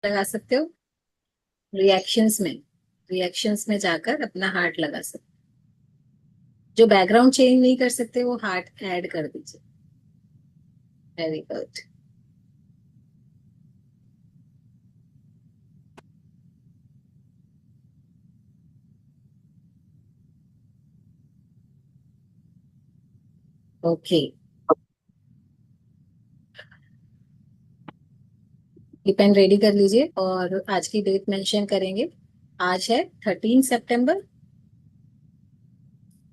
लगा सकते हो। रिएक्शंस में रिएक्शंस में जाकर अपना हार्ट लगा सकते हो। जो बैकग्राउंड चेंज नहीं कर सकते वो हार्ट ऐड कर दीजिए। Very good. ओके, ये पेन रेडी कर लीजिए और आज की डेट मेंशन करेंगे। आज है 13 सितंबर।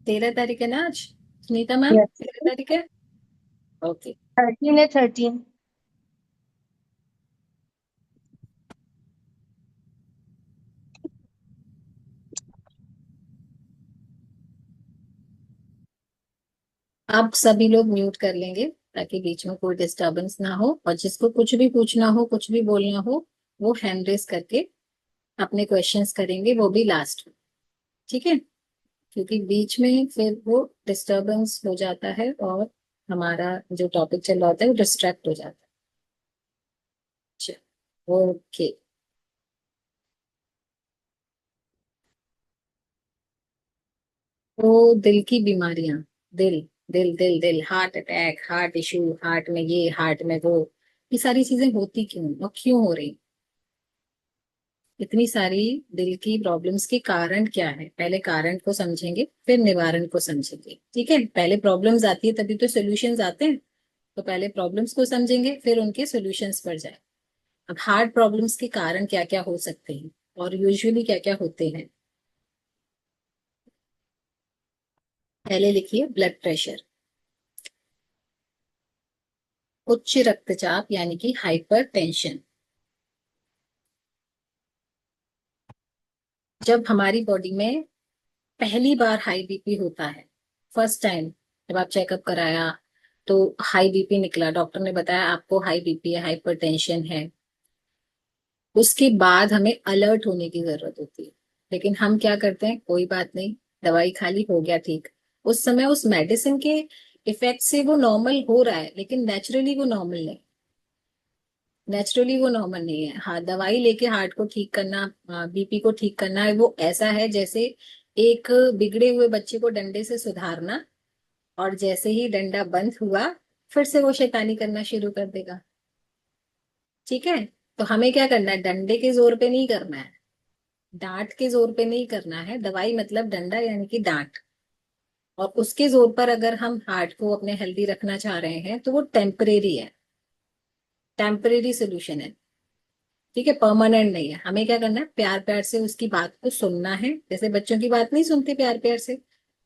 13 तारीख है ना आज? Sunita ma'am, yes. 13 तारीख है। ओके। 13 है 13। आप सभी लोग म्यूट कर लेंगे ताकि बीच में कोई डिस्टरबेंस ना हो, और जिसको कुछ भी पूछना हो, कुछ भी बोलना हो, वो हैंड रेस करके अपने क्वेश्चंस करेंगे, वो भी लास्ट में। ठीक है? क्योंकि बीच में फिर वो डिस्टरबेंस हो जाता है और हमारा जो टॉपिक चल रहा होता है वो डिस्ट्रैक्ट हो जाता है। चलो, ओके। तो दिल की बीमारियां, दिल दिल दिल दिल, heart attack, heart issue, heart में ये, हार्ट में वो, ये सारी चीजें होती क्यों और क्यों हो रही? इतनी सारी दिल की प्रॉब्लम्स के कारण क्या है, पहले कारण को समझेंगे फिर निवारण को समझेंगे। ठीक है? पहले प्रॉब्लम्स आती है तभी तो सॉल्यूशंस आते हैं। तो पहले प्रॉब्लम्स को समझेंगे फिर उनके सॉल्यूशंस पर जाए। अब हार्ट प्रॉब्लम्स के कारण क्या क्या हो सकते हैं और यूजुअली क्या क्या होते हैं, पहले लिखिए। ब्लड प्रेशर, उच्च रक्तचाप यानी कि हाइपर टेंशन। जब हमारी बॉडी में पहली बार हाई बीपी होता है, फर्स्ट टाइम जब आप चेकअप कराया तो हाई बीपी निकला, डॉक्टर ने बताया आपको हाई बीपी है, हाइपर टेंशन है, उसके बाद हमें अलर्ट होने की जरूरत होती है। लेकिन हम क्या करते हैं, कोई बात नहीं, दवाई खा ली, हो गया ठीक। उस समय उस मेडिसिन के इफेक्ट से वो नॉर्मल हो रहा है, लेकिन नेचुरली वो नॉर्मल नहीं। नेचुरली वो नॉर्मल नहीं है। हाँ, दवाई लेके हार्ट को ठीक करना, बीपी को ठीक करना है, वो ऐसा है जैसे एक बिगड़े हुए बच्चे को डंडे से सुधारना, और जैसे ही डंडा बंद हुआ फिर से वो शैतानी करना शुरू कर देगा। ठीक है? तो हमें क्या करना है, डंडे के जोर पे नहीं करना है, डांट के जोर पे नहीं करना है। दवाई मतलब डंडा यानी कि डांट, और उसके जोर पर अगर हम हार्ट को अपने हेल्दी रखना चाह रहे हैं तो वो टेम्परेरी है, टेम्परेरी सोल्यूशन है। ठीक है? परमानेंट नहीं है। हमें क्या करना है, प्यार प्यार से उसकी बात को सुनना है, जैसे बच्चों की बात नहीं सुनते प्यार प्यार से,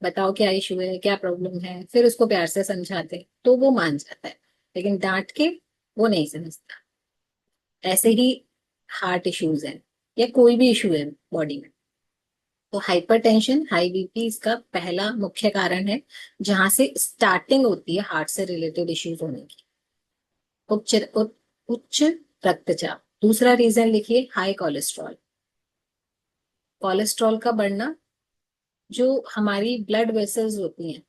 बताओ क्या इशू है, क्या प्रॉब्लम है, फिर उसको प्यार से समझाते तो वो मान जाता है। लेकिन डांट के वो नहीं समझता। ऐसे ही हार्ट इश्यूज है या कोई भी इशू है बॉडी में, तो हाइपरटेंशन, हाई बीपी इसका पहला मुख्य कारण है, जहां से स्टार्टिंग होती है हार्ट से रिलेटेड इश्यूज होने की। उच्च उच्च रक्तचाप। दूसरा रीजन लिखिए, हाई कोलेस्ट्रॉल। कोलेस्ट्रॉल का बढ़ना, जो हमारी ब्लड वेसल्स होती हैं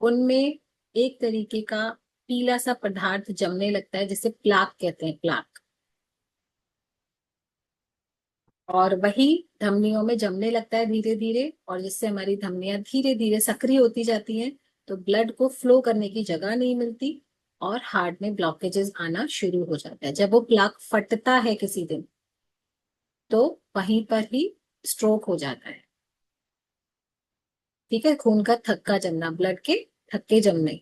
उनमें एक तरीके का पीला सा पदार्थ जमने लगता है जिसे प्लाक कहते हैं, प्लाक। और वही धमनियों में जमने लगता है धीरे धीरे, और जिससे हमारी धमनियां धीरे धीरे सक्रिय होती जाती हैं, तो ब्लड को फ्लो करने की जगह नहीं मिलती और हार्ट में ब्लॉकेजेस आना शुरू हो जाता है। जब वो प्लाक फटता है किसी दिन, तो वहीं पर ही स्ट्रोक हो जाता है। ठीक है? खून का थक्का जमना, ब्लड के थक्के जमने,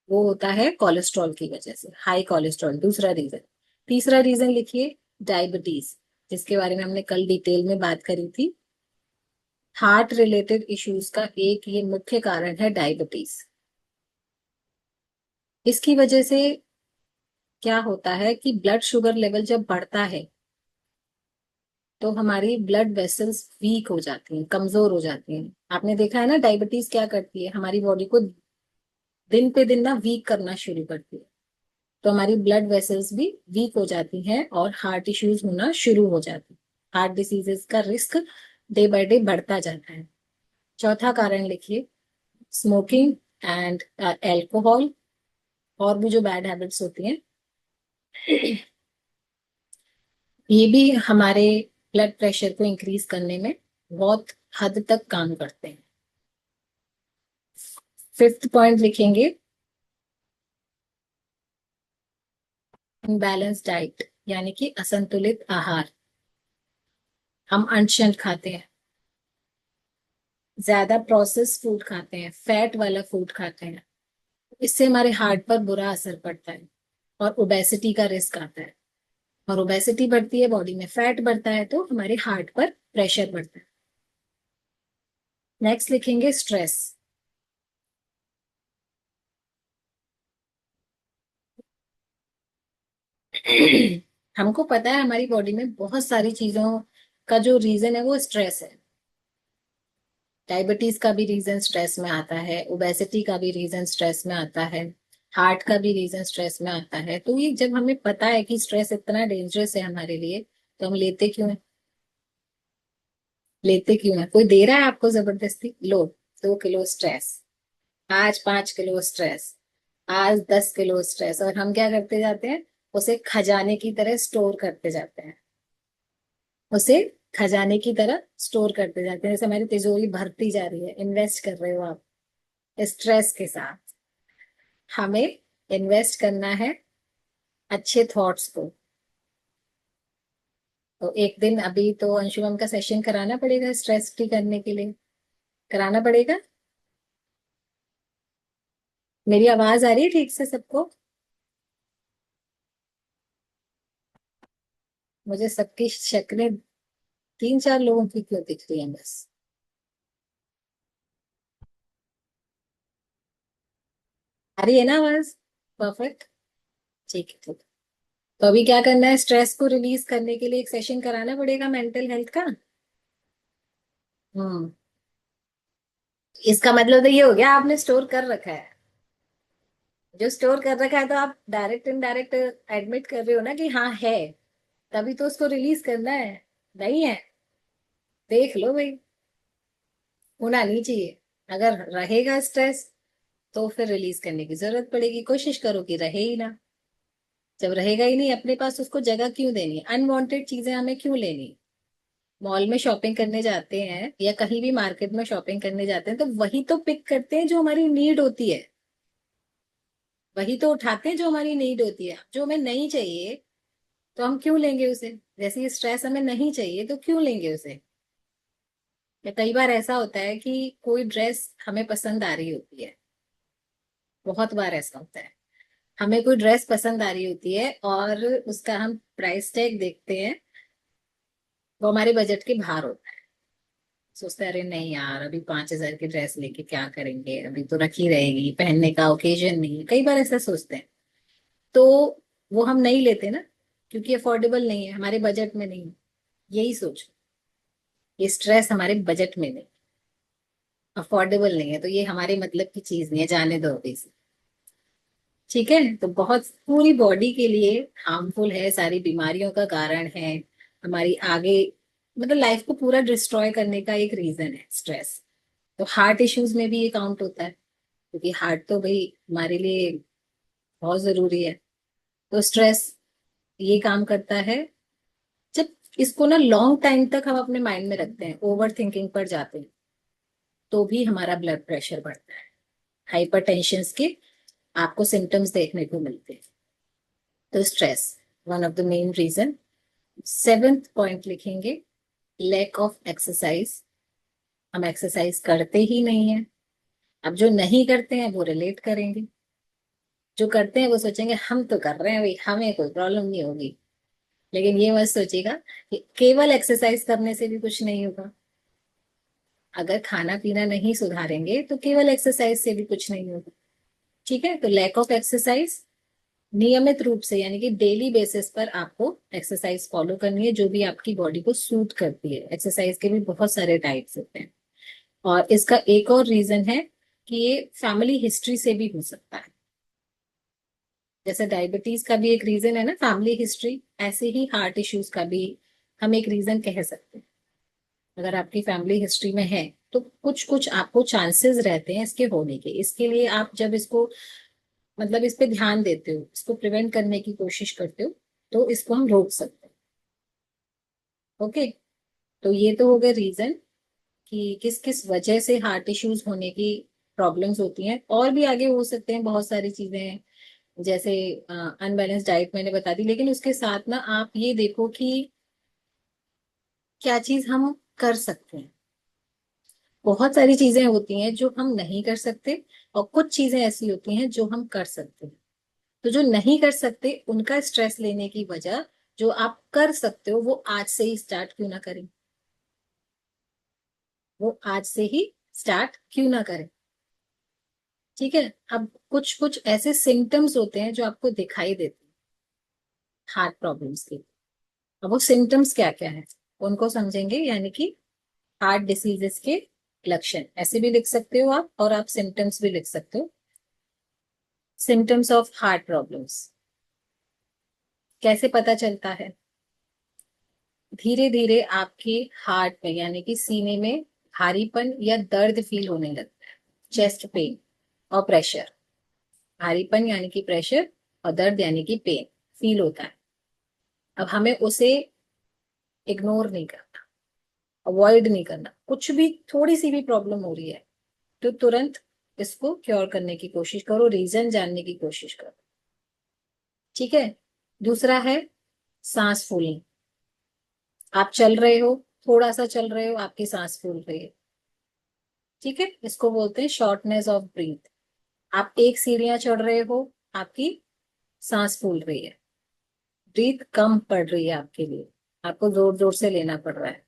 वो होता है कोलेस्ट्रॉल की वजह से, हाई कोलेस्ट्रॉल, दूसरा रीजन। तीसरा रीजन लिखिए, डायबिटीज, जिसके बारे में हमने कल डिटेल में बात करी थी। हार्ट रिलेटेड इश्यूज का एक ये मुख्य कारण है डायबिटीज। इसकी वजह से क्या होता है कि ब्लड शुगर लेवल जब बढ़ता है तो हमारी ब्लड वेसल्स वीक हो जाती हैं, कमजोर हो जाती हैं। आपने देखा है ना, डायबिटीज क्या करती है, हमारी बॉडी को दिन पे दिन ना वीक करना शुरू करती है। तो हमारी ब्लड वेसल्स भी वीक हो जाती हैं और हार्ट इश्यूज होना शुरू हो जाती है। हार्ट डिसीजेस का रिस्क डे बाय डे बढ़ता जाता है। चौथा कारण लिखिए, स्मोकिंग एंड एल्कोहल, और भी जो बैड हैबिट्स होती हैं ये भी हमारे ब्लड प्रेशर को इंक्रीज करने में बहुत हद तक काम करते हैं। फिफ्थ पॉइंट लिखेंगे, इनबैलेंस डाइट, यानी कि असंतुलित आहार। हम अनशन खाते हैं, ज्यादा प्रोसेस फूड खाते हैं, फैट वाला फूड खाते हैं। इससे हमारे हार्ट पर बुरा असर पड़ता है और ओबेसिटी का रिस्क आता है। और ओबेसिटी बढ़ती है, बॉडी में फैट बढ़ता है, तो हमारे हार्ट पर प्रेशर बढ़ता है। नेक्स्ट लिखेंगे स्ट्रेस। हमको पता है हमारी बॉडी में बहुत सारी चीजों का जो रीजन है वो स्ट्रेस है। डायबिटीज का भी रीजन स्ट्रेस में आता है, ओबेसिटी का भी रीजन स्ट्रेस में आता है, हार्ट का भी रीजन स्ट्रेस में आता है। तो ये जब हमें पता है कि स्ट्रेस इतना डेंजरस है हमारे लिए, तो हम लेते क्यों है? लेते क्यों है? कोई दे रहा है आपको जबरदस्ती, लो 2 किलो स्ट्रेस, आज 5 किलो स्ट्रेस, आज 10 किलो स्ट्रेस, और हम क्या करते जाते हैं? उसे खजाने की तरह स्टोर करते जाते हैं। उसे खजाने की तरह स्टोर करते जाते हैं, जैसे हमारी तिजोरी भरती जा रही है, इन्वेस्ट कर रहे हो आप स्ट्रेस के साथ। हमें इन्वेस्ट करना है अच्छे थॉट्स को। तो एक दिन अभी तो अंशुमन का सेशन कराना पड़ेगा स्ट्रेस फ्री करने के लिए, कराना पड़ेगा। मेरी आवाज आ रही है ठीक से सबको? मुझे सबकी शक्लें 3-4 लोगों की क्यों दिख रही हैं बस? आ रही है ना आवाज? परफेक्ट। ठीक है, ठीक है। तो अभी क्या करना है, स्ट्रेस को रिलीज करने के लिए एक सेशन कराना पड़ेगा मेंटल हेल्थ का। हम्म। इसका मतलब तो ये हो गया आपने स्टोर कर रखा है। जो स्टोर कर रखा है तो आप डायरेक्ट इनडायरेक्ट एडमिट कर रहे हो ना कि हाँ है, तभी तो उसको रिलीज करना है। नहीं है, देख लो भाई, होना नहीं चाहिए। अगर रहेगा स्ट्रेस तो फिर रिलीज करने की जरूरत पड़ेगी, कोशिश करो कि रहे ही ना। जब रहेगा ही नहीं अपने पास, उसको जगह क्यों देनी है? अनवांटेड चीजें हमें क्यों लेनी? मॉल में शॉपिंग करने जाते हैं या कहीं भी मार्केट में शॉपिंग करने जाते हैं, तो वही तो पिक करते हैं जो हमारी नीड होती है। वही तो उठाते हैं जो हमारी नीड होती है। जो हमें नहीं चाहिए तो हम क्यों लेंगे उसे? जैसे ये स्ट्रेस हमें नहीं चाहिए तो क्यों लेंगे उसे? या कई बार ऐसा होता है कि कोई ड्रेस हमें पसंद आ रही होती है, बहुत बार ऐसा होता है। हमें कोई ड्रेस पसंद आ रही होती है और उसका हम प्राइस टैग देखते हैं, वो हमारे बजट के बाहर होता है। सोचते हैं अरे नहीं यार, अभी 5,000 की ड्रेस लेके क्या करेंगे, अभी तो रखी रहेगी, पहनने का ओकेजन नहीं है। कई बार ऐसा सोचते हैं, तो वो हम नहीं लेते ना, क्योंकि अफोर्डेबल नहीं है, हमारे बजट में नहीं है। यही सोचो, ये स्ट्रेस हमारे बजट में नहीं, अफोर्डेबल नहीं है, तो ये हमारे मतलब की चीज नहीं है, जाने दो अभी से। ठीक है, तो बहुत पूरी बॉडी के लिए हार्मफुल है, सारी बीमारियों का कारण है, हमारी आगे मतलब लाइफ को पूरा डिस्ट्रॉय करने का एक रीजन है स्ट्रेस। तो हार्ट इश्यूज में भी ये काउंट होता है, क्योंकि हार्ट तो भाई हमारे लिए बहुत जरूरी है। तो स्ट्रेस ये काम करता है, जब इसको ना लॉन्ग टाइम तक हम अपने माइंड में रखते हैं, ओवर थिंकिंग पर जाते हैं, तो भी हमारा ब्लड प्रेशर बढ़ता है। हाइपरटेंशन के आपको सिम्टम्स देखने को मिलते हैं। तो stress one of the main reason. Seventh point लिखेंगे, लैक ऑफ एक्सरसाइज। हम एक्सरसाइज करते ही नहीं है। अब जो नहीं करते हैं वो रिलेट करेंगे, जो करते हैं वो सोचेंगे हम तो कर रहे हैं भाई, हमें कोई प्रॉब्लम नहीं होगी। लेकिन ये मत सोचिएगा कि केवल एक्सरसाइज करने से भी कुछ नहीं होगा। अगर खाना पीना नहीं सुधारेंगे तो केवल एक्सरसाइज से भी कुछ नहीं होगा। ठीक है, तो लैक ऑफ एक्सरसाइज, नियमित रूप से यानी कि डेली बेसिस पर आपको एक्सरसाइज फॉलो करनी है, जो भी आपकी बॉडी को सूट करती है। एक्सरसाइज के भी बहुत सारे टाइप्स होते हैं। और इसका एक और रीजन है कि ये फैमिली हिस्ट्री से भी हो सकता है। जैसे डायबिटीज का भी एक रीजन है ना फैमिली हिस्ट्री, ऐसे ही हार्ट इश्यूज का भी हम एक रीजन कह सकते हैं। अगर आपकी फैमिली हिस्ट्री में है तो कुछ कुछ आपको चांसेस रहते हैं इसके होने के। इसके लिए आप जब इसको मतलब इस पे ध्यान देते हो, इसको प्रिवेंट करने की कोशिश करते हो, तो इसको हम रोक सकते हैं। ओके, तो ये तो हो गए रीजन कि किस किस वजह से हार्ट इश्यूज होने की प्रॉब्लम्स होती हैं। और भी आगे हो सकते हैं, बहुत सारी चीजें हैं, जैसे अनबैलेंस डाइट मैंने बता दी। लेकिन उसके साथ ना आप ये देखो कि क्या चीज हम कर सकते हैं। बहुत सारी चीजें होती हैं जो हम नहीं कर सकते, और कुछ चीजें ऐसी होती हैं जो हम कर सकते हैं। तो जो नहीं कर सकते उनका स्ट्रेस लेने की वजह, जो आप कर सकते हो वो आज से ही स्टार्ट क्यों ना करें। वो आज से ही स्टार्ट क्यों ना करें। ठीक है। अब कुछ कुछ ऐसे सिम्टम्स होते हैं जो आपको दिखाई देते हैं हार्ट प्रॉब्लम्स के। अब वो सिम्टम्स क्या क्या है उनको समझेंगे, यानी कि हार्ट डिसीजेस के लक्षण ऐसे भी लिख सकते हो आप, और आप सिम्टम्स भी लिख सकते हो। सिम्टम्स ऑफ हार्ट प्रॉब्लम्स कैसे पता चलता है। धीरे धीरे आपके हार्ट में यानी कि सीने में भारीपन या दर्द फील होने लगता है। चेस्ट पेन और प्रेशर, भारीपन यानी कि प्रेशर, और दर्द यानी कि पेन फील होता है। अब हमें उसे इग्नोर नहीं करना, अवॉइड नहीं करना। कुछ भी थोड़ी सी भी प्रॉब्लम हो रही है तो तुरंत इसको क्योर करने की कोशिश करो, रीजन जानने की कोशिश करो। ठीक है। दूसरा है सांस फूलनी। आप चल रहे हो, थोड़ा सा चल रहे हो, आपकी सांस फूल रही है। ठीक है, इसको बोलते हैं शॉर्टनेस ऑफ ब्रीथ। आप एक सीढ़ियां चढ़ रहे हो, आपकी सांस फूल रही है, ब्रीथ कम पड़ रही है आपके लिए, आपको जोर जोर से लेना पड़ रहा है।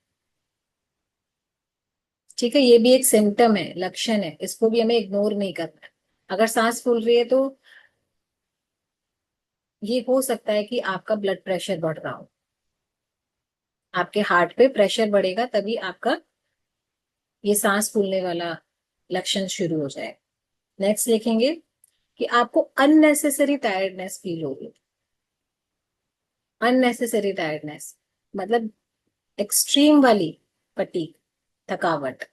ठीक है, ये भी एक सिम्टम है, लक्षण है, इसको भी हमें इग्नोर नहीं करना है। अगर सांस फूल रही है तो ये हो सकता है कि आपका ब्लड प्रेशर बढ़ रहा हो। आपके हार्ट पे प्रेशर बढ़ेगा तभी आपका ये सांस फूलने वाला लक्षण शुरू हो जाए। नेक्स्ट लिखेंगे कि आपको अननेसेसरी टायर्डनेस फील होगी। अननेसेसरी टायर्डनेस मतलब एक्सट्रीम वाली फटीग, थकावट।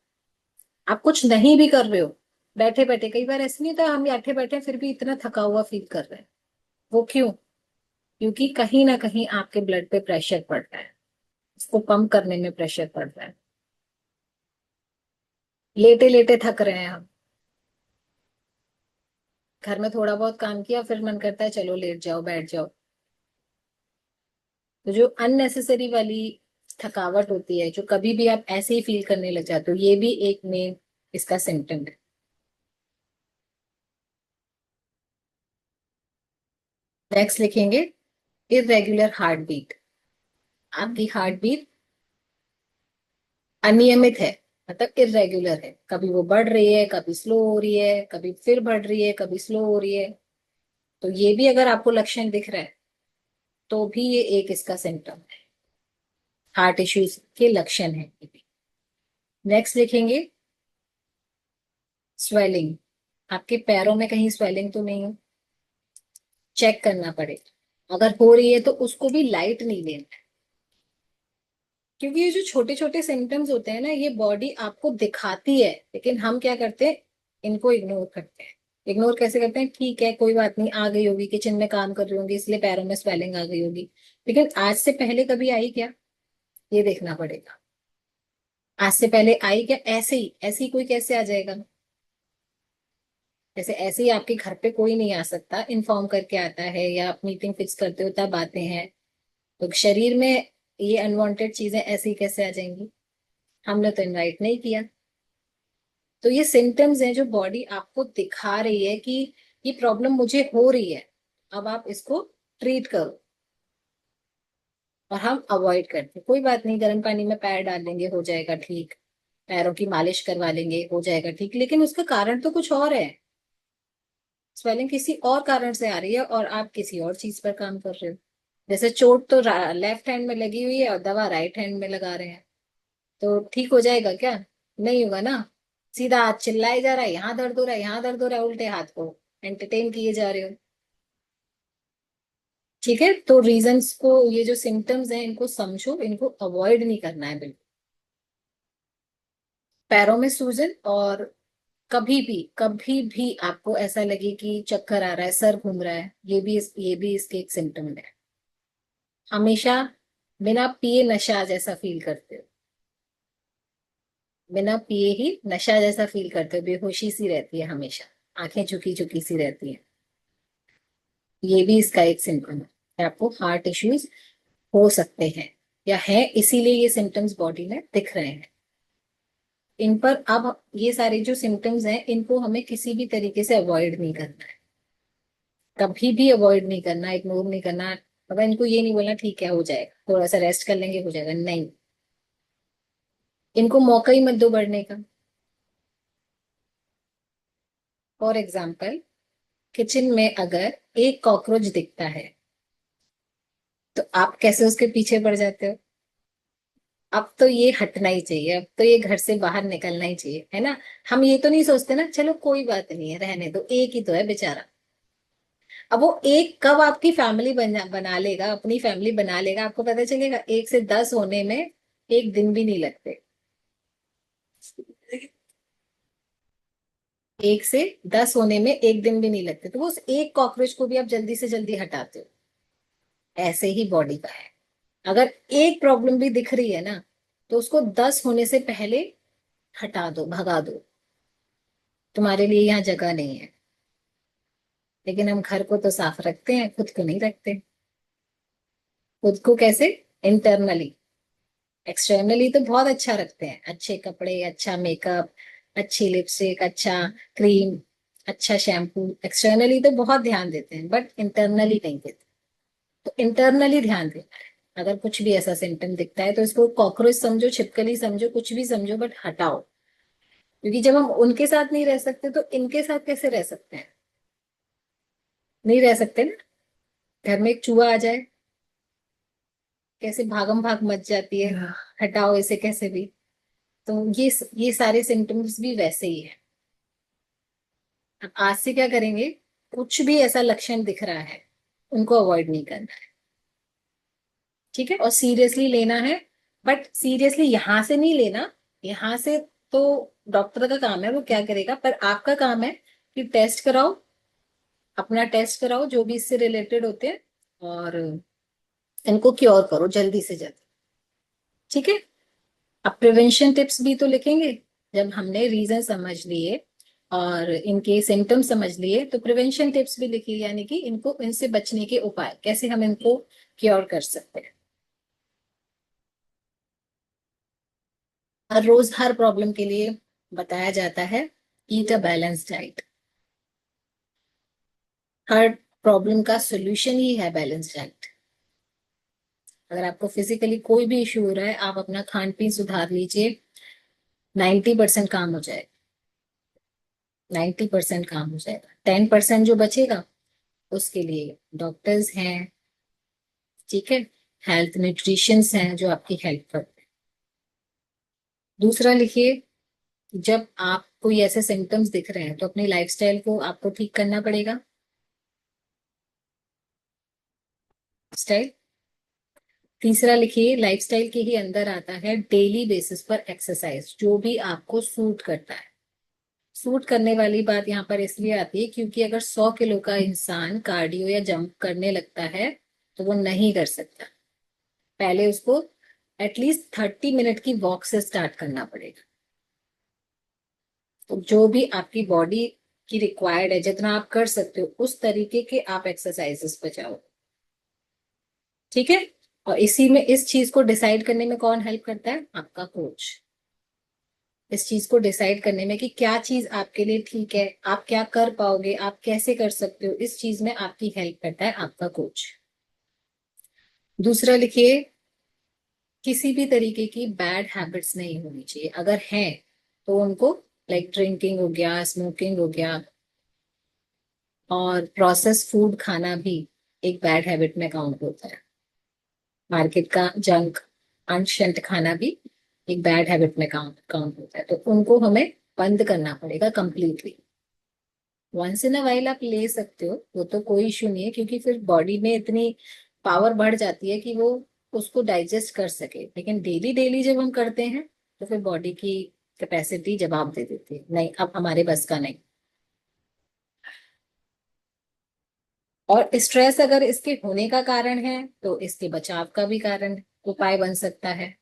आप कुछ नहीं भी कर रहे हो, बैठे बैठे, कई बार ऐसे नहीं होता हम बैठे बैठे फिर भी इतना थका हुआ फील कर रहे हैं। वो क्यों? क्योंकि कहीं ना कहीं आपके ब्लड पे प्रेशर पड़ रहा है, उसको पंप करने में प्रेशर पड़ रहा है। लेटे लेटे थक रहे हैं हम, घर में थोड़ा बहुत काम किया फिर मन करता है चलो लेट जाओ, बैठ जाओ। तो जो अननेसेसरी वाली थकावट होती है, जो कभी भी आप ऐसे ही फील करने लग जाते हो, ये भी एक मेन इसका सिम्टम है। नेक्स्ट लिखेंगे इरेगुलर हार्ट बीट। आपकी हार्ट बीट अनियमित है, मतलब इरेगुलर है, कभी वो बढ़ रही है, कभी स्लो हो रही है, कभी फिर बढ़ रही है, कभी स्लो हो रही है। तो ये भी अगर आपको लक्षण दिख रहा है तो भी ये एक इसका सिम्टम है, हार्ट इश्यूज के लक्षण है ये भी। नेक्स्ट लिखेंगे स्वेलिंग। आपके पैरों में कहीं स्वेलिंग तो नहीं हो, चेक करना पड़ेगा। अगर हो रही है तो उसको भी लाइट नहीं लेना है, क्योंकि ये जो छोटे छोटे सिम्टम्स होते हैं ना, ये बॉडी आपको दिखाती है, लेकिन हम क्या करते हैं, इनको इग्नोर करते हैं। इग्नोर कैसे करते हैं, ठीक है कोई बात नहीं, आ गई होगी, किचन में काम कर रही होंगी इसलिए पैरों में स्वेलिंग आ गई होगी। लेकिन आज से पहले कभी आई क्या, ये देखना पड़ेगा। आज से पहले आई क्या, ऐसे ही कोई कैसे आ जाएगा। जैसे ऐसे ही आपके घर पे कोई नहीं आ सकता, इन्फॉर्म करके आता है या आप मीटिंग फिक्स करते हो तब आते हैं। तो शरीर में ये अनवांटेड चीजें ऐसे ही कैसे आ जाएंगी, हमने तो इनवाइट नहीं किया। तो ये सिम्टम्स हैं जो बॉडी आपको दिखा रही है कि ये प्रॉब्लम मुझे हो रही है, अब आप इसको ट्रीट करो। और हम अवॉइड करते हैं, कोई बात नहीं, गर्म पानी में पैर डाल लेंगे हो जाएगा ठीक, पैरों की मालिश करवा लेंगे हो जाएगा ठीक, लेकिन उसका कारण तो कुछ और है। स्वेलिंग किसी और कारण से आ रही है और आप किसी और चीज पर काम कर रहे हो। जैसे चोट तो लेफ्ट हैंड में लगी हुई है और दवा राइट हैंड में लगा रहे हैं, तो ठीक हो जाएगा क्या? नहीं होगा ना। सीधा हाथ चिल्लाए जा रहा है, यहाँ दर्द हो रहा है, यहाँ दर्द हो रहा है, उल्टे हाथ को एंटरटेन किए जा रहे हो। ठीक है, तो रीजंस को, ये जो सिम्टम्स हैं इनको समझो, इनको अवॉइड नहीं करना है बिल्कुल। पैरों में सूजन, और कभी भी आपको ऐसा लगे कि चक्कर आ रहा है, सर घूम रहा है, ये भी इसके एक सिम्टम है। हमेशा बिना पिए नशा जैसा फील करते हो, बिना पिए ही नशा जैसा फील करते हो, बेहोशी सी रहती है हमेशा, आंखें झुकी झुकी सी रहती है। ये भी इसका एक सिम्टम है कि आपको हार्ट इश्यूज हो सकते हैं या है, इसीलिए ये सिम्टम्स बॉडी में दिख रहे हैं। इन पर अब ये सारे जो सिम्टम्स हैं इनको हमें किसी भी तरीके से अवॉइड नहीं करना है, कभी भी अवॉइड नहीं करना, इग्नोर नहीं करना। अगर इनको ये नहीं बोलना ठीक है हो जाएगा, थोड़ा सा रेस्ट कर लेंगे हो जाएगा, नहीं। इनको मौका ही मत दो बढ़ने का। फॉर एग्जाम्पल, किचन में अगर एक कॉकरोच दिखता है तो आप कैसे उसके पीछे पड़ जाते हो? अब तो ये हटना ही चाहिए, अब तो ये घर से बाहर निकलना ही चाहिए, है ना। हम ये तो नहीं सोचते ना, चलो कोई बात नहीं है रहने दो, एक ही तो है बेचारा। अब वो एक कब आपकी फैमिली बना लेगा, अपनी फैमिली बना लेगा, आपको पता चलेगा। 1 से 10 होने में एक दिन भी नहीं लगते। 1 से 10 होने में एक दिन भी नहीं लगते, तो वो उस एक कॉकरोच को भी आप जल्दी से जल्दी हटाते हो। ऐसे ही बॉडी का है, अगर एक प्रॉब्लम भी दिख रही है ना, तो उसको 10 होने से पहले हटा दो, भगा दो। तुम्हारे लिए यहाँ जगह नहीं है। लेकिन हम घर को तो साफ रखते हैं, खुद को नहीं रखते। खुद को कैसे? इंटरनली। एक्सटर्नली तो बहुत अच्छा रखते हैं, अच्छे कपड़े, अच्छा मेकअप, अच्छी लिपस्टिक, अच्छा क्रीम, अच्छा शैम्पू, एक्सटर्नली तो बहुत ध्यान देते हैं, बट इंटरनली नहीं देते। तो इंटरनली ध्यान देना है। अगर कुछ भी ऐसा सिम्टम दिखता है तो इसको कॉकरोच समझो, छिपकली समझो, कुछ भी समझो, बट हटाओ। क्योंकि जब हम उनके साथ नहीं रह सकते तो इनके साथ कैसे रह सकते हैं? नहीं रह सकते ना। घर में एक चूहा आ जाए, कैसे भागम भाग मच जाती है, हटाओ इसे कैसे भी। तो ये सारे सिम्टम्स भी वैसे ही है। अब आज से क्या करेंगे? कुछ भी ऐसा लक्षण दिख रहा है, उनको अवॉइड नहीं करना है, ठीक है। और सीरियसली लेना है, बट सीरियसली यहां से नहीं लेना। यहाँ से तो डॉक्टर का काम है, वो क्या करेगा, पर आपका काम है कि टेस्ट कराओ, अपना टेस्ट कराओ जो भी इससे रिलेटेड होते हैं, और इनको क्योर करो जल्दी से जल्दी, ठीक है। अब प्रिवेंशन टिप्स भी तो लिखेंगे। जब हमने रीजन समझ लिए और इनके सिम्टम्स समझ लिए, तो प्रिवेंशन टिप्स भी लिखिए, यानी कि इनको, इनसे बचने के उपाय, कैसे हम इनको क्योर कर सकते हैं। हर रोज हर प्रॉब्लम के लिए बताया जाता है, ईट अ बैलेंस डाइट। हर प्रॉब्लम का सोल्यूशन ही है बैलेंस डाइट। अगर आपको फिजिकली कोई भी इश्यू हो रहा है, आप अपना खान पीन सुधार लीजिए, 90% काम हो जाएगा। 90% काम हो जाएगा, 10% जो बचेगा उसके लिए डॉक्टर्स हैं, ठीक है, हेल्थ न्यूट्रिशंस हैं जो आपकी हेल्प करते हैं। दूसरा लिखिए, जब आप कोई ऐसे सिम्टम्स दिख रहे हैं तो अपनी लाइफस्टाइल को आपको ठीक करना पड़ेगा। स्टाइल। तीसरा लिखिए, लाइफस्टाइल के ही अंदर आता है डेली बेसिस पर एक्सरसाइज, जो भी आपको सूट करता है। सूट करने वाली बात यहाँ पर इसलिए आती है क्योंकि अगर 100 किलो का इंसान कार्डियो या जंप करने लगता है तो वो नहीं कर सकता। पहले उसको एटलीस्ट 30 मिनट की वॉक से स्टार्ट करना पड़ेगा। तो जो भी आपकी बॉडी की रिक्वायर्ड है, जितना आप कर सकते हो उस तरीके के आप एक्सरसाइजेस पे जाओ, ठीक है। और इसी में इस चीज को डिसाइड करने में कौन हेल्प करता है? आपका कोच। इस चीज को डिसाइड करने में कि क्या चीज आपके लिए ठीक है, आप क्या कर पाओगे, आप कैसे कर सकते हो, इस चीज में आपकी हेल्प करता है आपका कोच। दूसरा लिखिए, किसी भी तरीके की बैड हैबिट्स नहीं होनी चाहिए, अगर हैं तो उनको, लाइक ड्रिंकिंग हो गया, स्मोकिंग हो गया, और प्रोसेस फूड खाना भी एक बैड हैबिट में काउंट होता है। मार्केट का जंक, अनशंत खाना भी एक बैड हैबिट में काउंट काउंट होता है, तो उनको हमें बंद करना पड़ेगा completely. Once in a while आप ले सकते हो, वो तो कोई इशू नहीं है, क्योंकि फिर बॉडी में इतनी पावर बढ़ जाती है कि वो उसको डाइजेस्ट कर सके। लेकिन डेली डेली जब हम करते हैं तो फिर बॉडी की कैपेसिटी जवाब दे देती है, नहीं अब हमारे बस का नहीं। और स्ट्रेस अगर इसके होने का कारण है तो इसके बचाव का भी कारण उपाय बन सकता है।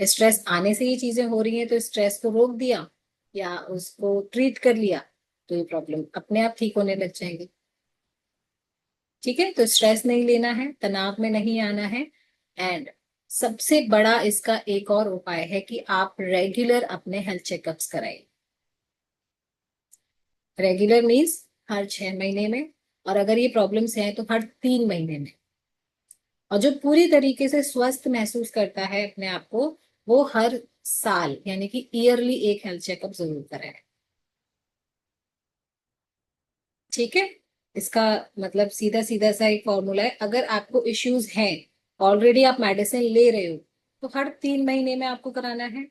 स्ट्रेस आने से ये चीजें हो रही हैं तो स्ट्रेस को रोक दिया या उसको ट्रीट कर लिया तो ये प्रॉब्लम अपने आप ठीक होने लग जाएगी। ठीक है, तो स्ट्रेस नहीं लेना है, तनाव में नहीं आना है। एंड सबसे बड़ा इसका एक और उपाय है कि आप रेगुलर अपने हेल्थ चेकअप्स कराइए। रेगुलर मीन्स हर 6 महीने में, और अगर ये प्रॉब्लम्स हैं तो हर 3 महीने में। और जो पूरी तरीके से स्वस्थ महसूस करता है अपने आप को, वो हर साल यानी कि ईयरली एक हेल्थ चेकअप जरूर कराए। ठीक है, इसका मतलब सीधा सीधा सा एक फॉर्मूला है। अगर आपको इश्यूज हैं, ऑलरेडी आप मेडिसिन ले रहे हो, तो हर 3 महीने में आपको कराना है।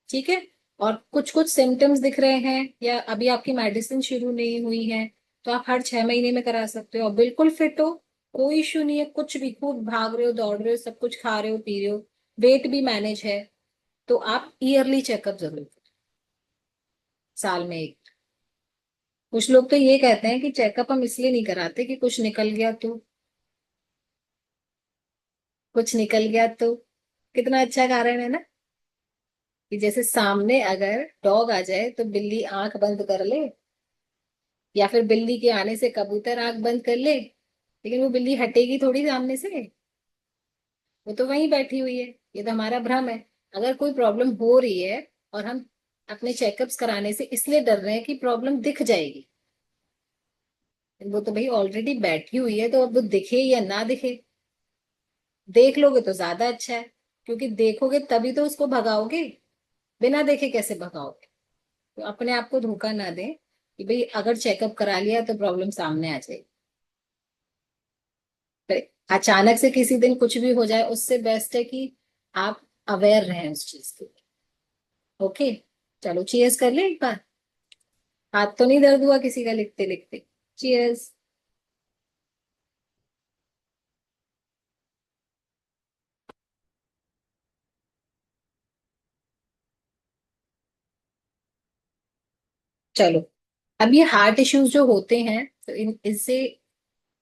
ठीक है, और कुछ कुछ सिम्टम्स दिख रहे हैं या अभी आपकी मेडिसिन शुरू नहीं हुई है, तो आप हर 6 महीने में करा सकते हो। और बिल्कुल फिट हो, कोई इश्यू नहीं है, कुछ भी, खूब भाग रहे हो, दौड़ रहे हो, सब कुछ खा रहे हो, पी रहे हो, वेट भी मैनेज है, तो आप ईयरली चेकअप जरूर करें, साल में एक। कुछ लोग तो ये कहते हैं कि चेकअप हम इसलिए नहीं कराते कि कुछ निकल गया तो, कुछ निकल गया तो। कितना अच्छा कारण है ना, कि जैसे सामने अगर डॉग आ जाए तो बिल्ली आंख बंद कर ले, या फिर बिल्ली के आने से कबूतर आंख बंद कर ले, लेकिन वो बिल्ली हटेगी थोड़ी सामने से, वो तो वहीं बैठी हुई है। ये तो हमारा भ्रम है। अगर कोई प्रॉब्लम हो रही है और हम अपने चेकअप्स कराने से इसलिए डर रहे हैं कि प्रॉब्लम दिख जाएगी, वो तो भाई ऑलरेडी बैठी हुई है, तो अब वो दिखे या ना दिखे, देख लोगे तो ज्यादा अच्छा है, क्योंकि देखोगे तभी तो उसको भगाओगे, बिना देखे कैसे भगाओगे। तो अपने आप को धोखा ना दें कि भाई अगर चेकअप करा लिया तो प्रॉब्लम सामने आ जाएगी। फिर अचानक से किसी दिन कुछ भी हो जाए, उससे बेस्ट है कि आप अवेयर रहें उस चीज के। ओके, चलो चीयर्स कर ले एक बार। हाथ तो नहीं दर्द हुआ किसी का लिखते लिखते? चीयर्स। चलो, अब ये हार्ट इश्यूज जो होते हैं, तो इन इससे